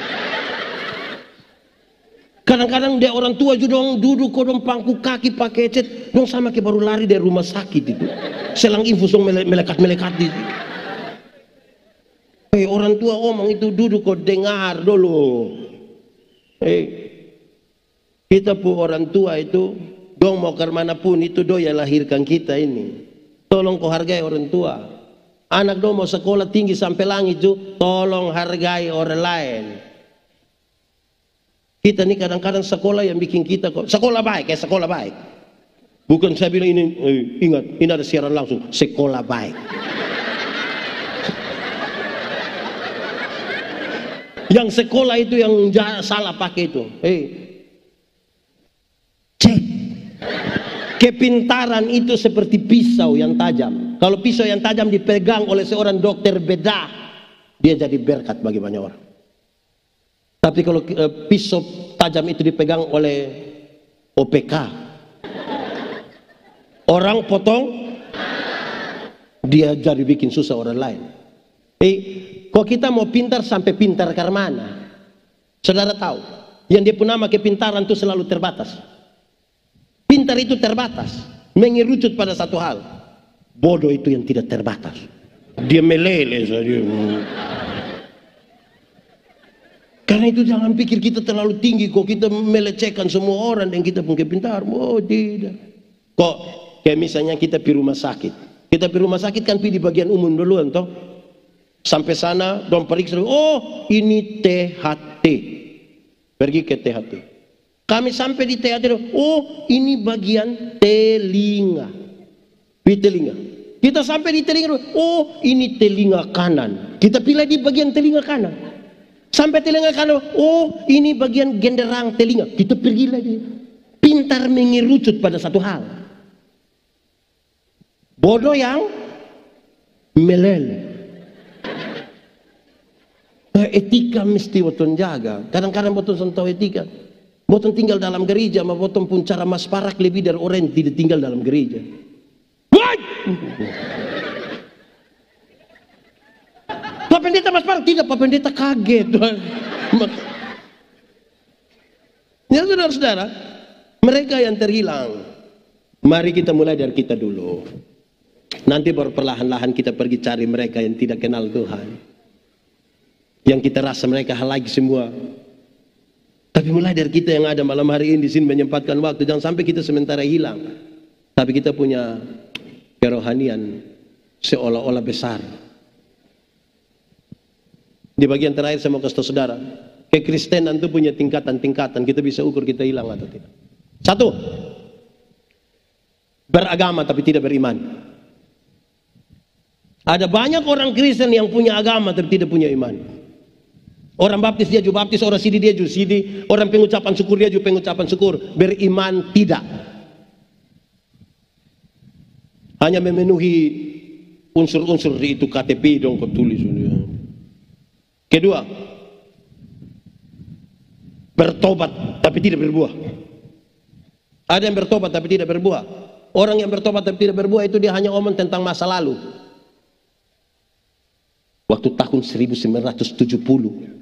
Speaker 1: Kadang-kadang dia orang tua juga dong duduk kodong pangku kaki pakai headset, dong sama ke baru lari dari rumah sakit itu. Selang infus dong melekat-melekat itu. Orang tua omong itu duduk kok dengar dulu. Kita pun orang tua itu, dong mau ke manapun itu do yang lahirkan kita ini. Tolong kau hargai orang tua. Anak dong mau sekolah tinggi sampai langit itu, tolong hargai orang lain. Kita nih kadang-kadang sekolah yang bikin kita kok sekolah baik, sekolah baik. Bukan saya bilang ini, ingat, ini ada siaran langsung, sekolah baik. Yang sekolah itu yang salah pakai itu. Cek. Kepintaran itu seperti pisau yang tajam. Kalau pisau yang tajam dipegang oleh seorang dokter bedah, dia jadi berkat bagi banyak orang. Tapi kalau pisau tajam itu dipegang oleh OPK, orang potong, dia jadi bikin susah orang lain. Kok kita mau pintar sampai pintar ke mana? Saudara tahu, yang dia pun nama kepintaran itu selalu terbatas. Pintar itu terbatas, mengerucut pada satu hal. Bodoh itu yang tidak terbatas. Dia meleleh saja. Karena itu jangan pikir kita terlalu tinggi kok kita melecehkan semua orang dan kita pun kepintar. Oh tidak. Kok kayak misalnya kita pergi rumah sakit. Kita pergi rumah sakit kan pergi di bagian umum duluan toh. Sampai sana dong periksa. Oh ini THT. Pergi ke THT. Kami sampai di THT. Oh ini bagian telinga. Di telinga. Kita sampai di telinga. Oh ini telinga kanan. Kita pilih di bagian telinga kanan. Sampai telinga kanan. Oh ini bagian genderang telinga. Kita pergi lagi. Pintar mengerucut pada satu hal. Bodoh yang meleleh. Etika mesti boton jaga. Kadang-kadang boton tahu etika. Boton tinggal dalam gereja, ma boton pun cara mas parak lebih dari orang yang tidak tinggal dalam gereja. What? Pak Pendeta mas parak tidak, Pak Pendeta kaget. Ya saudara-saudara, mereka yang terhilang, mari kita mulai dari kita dulu. Nanti baru perlahan-lahan kita pergi cari mereka yang tidak kenal Tuhan. Yang kita rasa mereka hal lagi semua. Tapi mulai dari kita yang ada malam hari ini di sini menyempatkan waktu, jangan sampai kita sementara hilang. Tapi kita punya kerohanian seolah-olah besar. Di bagian terakhir saya mau kasih tahu saudara, kekristenan itu punya tingkatan-tingkatan. Kita bisa ukur kita hilang atau tidak. Satu, beragama tapi tidak beriman. Ada banyak orang Kristen yang punya agama tapi tidak punya iman. Orang baptis dia juga baptis, orang sidi dia juga sidi, orang pengucapan syukur dia juga pengucapan syukur. Beriman tidak. Hanya memenuhi unsur-unsur di itu KTP dong kau tulis. Kedua, bertobat tapi tidak berbuah. Ada yang bertobat tapi tidak berbuah. Orang yang bertobat tapi tidak berbuah itu dia hanya omong tentang masa lalu. Waktu tahun 1970.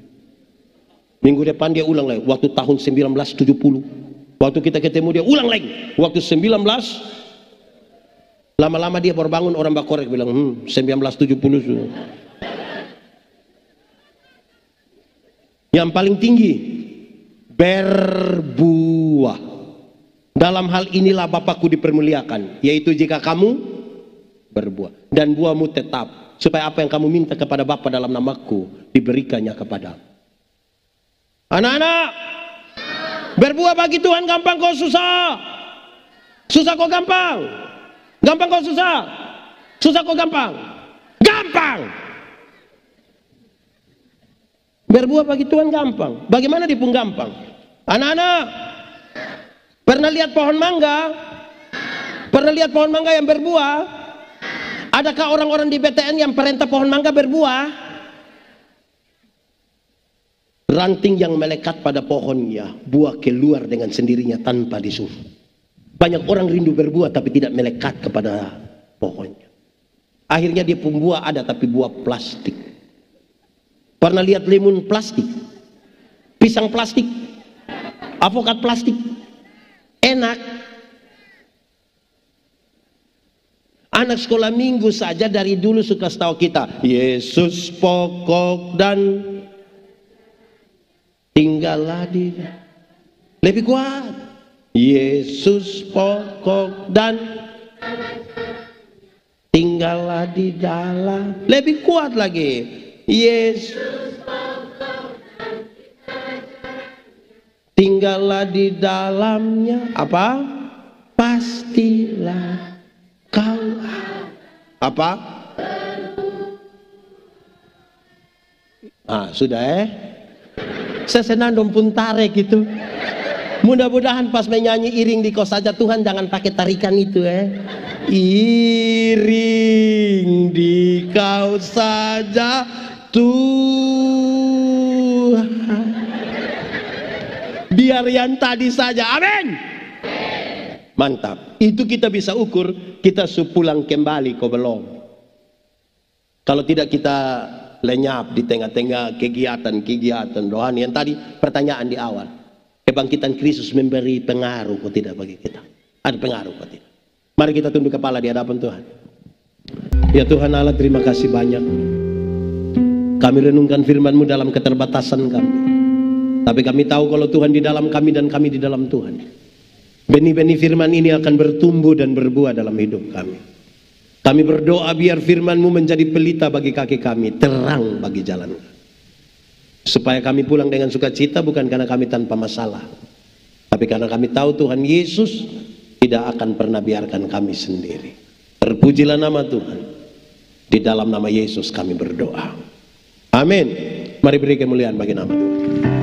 Speaker 1: Minggu depan dia ulang lagi. Waktu tahun 1970. Waktu kita ketemu dia ulang lagi. Waktu 19. Lama-lama dia baru bangun, orang bakorek bilang 1970. Yang paling tinggi berbuah. Dalam hal inilah Bapakku dipermuliakan, yaitu jika kamu berbuah dan buahmu tetap, supaya apa yang kamu minta kepada Bapa dalam namaku diberikannya kepadamu. Anak-anak, berbuah bagi Tuhan gampang kok susah. Susah kok gampang. Gampang kok susah. Susah kok gampang. Gampang. Berbuah bagi Tuhan gampang. Bagaimana dipun gampang? Anak-anak, pernah lihat pohon mangga? Pernah lihat pohon mangga yang berbuah? Adakah orang-orang di BTN yang perintah pohon mangga berbuah? Ranting yang melekat pada pohonnya, buah keluar dengan sendirinya tanpa disuruh. Banyak orang rindu berbuah tapi tidak melekat kepada pohonnya. Akhirnya dia pun buah ada tapi buah plastik. Pernah lihat limun plastik? Pisang plastik? Avokat plastik? Enak. Anak sekolah minggu saja dari dulu suka tahu kita, Yesus pokok dan tinggallah di. Lebih kuat. Yesus pokok dan tinggallah di dalam. Lebih kuat lagi. Yesus pokok dan tinggallah di dalamnya. Apa? Pastilah kau apa? Sudah saya senang dong pun tarik gitu. Mudah-mudahan pas menyanyi iring di kau saja Tuhan jangan pakai tarikan itu Iring di kau saja Tuhan. Biar yang tadi saja. Amin. Mantap. Itu kita bisa ukur kita pulang kembali kau belum. Kalau tidak kita lenyap di tengah-tengah kegiatan rohani yang tadi pertanyaan di awal. Kebangkitan Kristus memberi pengaruh kok tidak bagi kita? Ada pengaruh kok tidak? Mari kita tunduk kepala di hadapan Tuhan. Ya Tuhan Allah, terima kasih banyak. Kami renungkan firman-Mu dalam keterbatasan kami. Tapi kami tahu kalau Tuhan di dalam kami dan kami di dalam Tuhan. Benih-benih firman ini akan bertumbuh dan berbuah dalam hidup kami. Kami berdoa biar firman-Mu menjadi pelita bagi kaki kami, terang bagi jalan kami. Supaya kami pulang dengan sukacita bukan karena kami tanpa masalah. Tapi karena kami tahu Tuhan Yesus tidak akan pernah biarkan kami sendiri. Terpujilah nama Tuhan. Di dalam nama Yesus kami berdoa. Amin. Mari beri kemuliaan bagi nama Tuhan.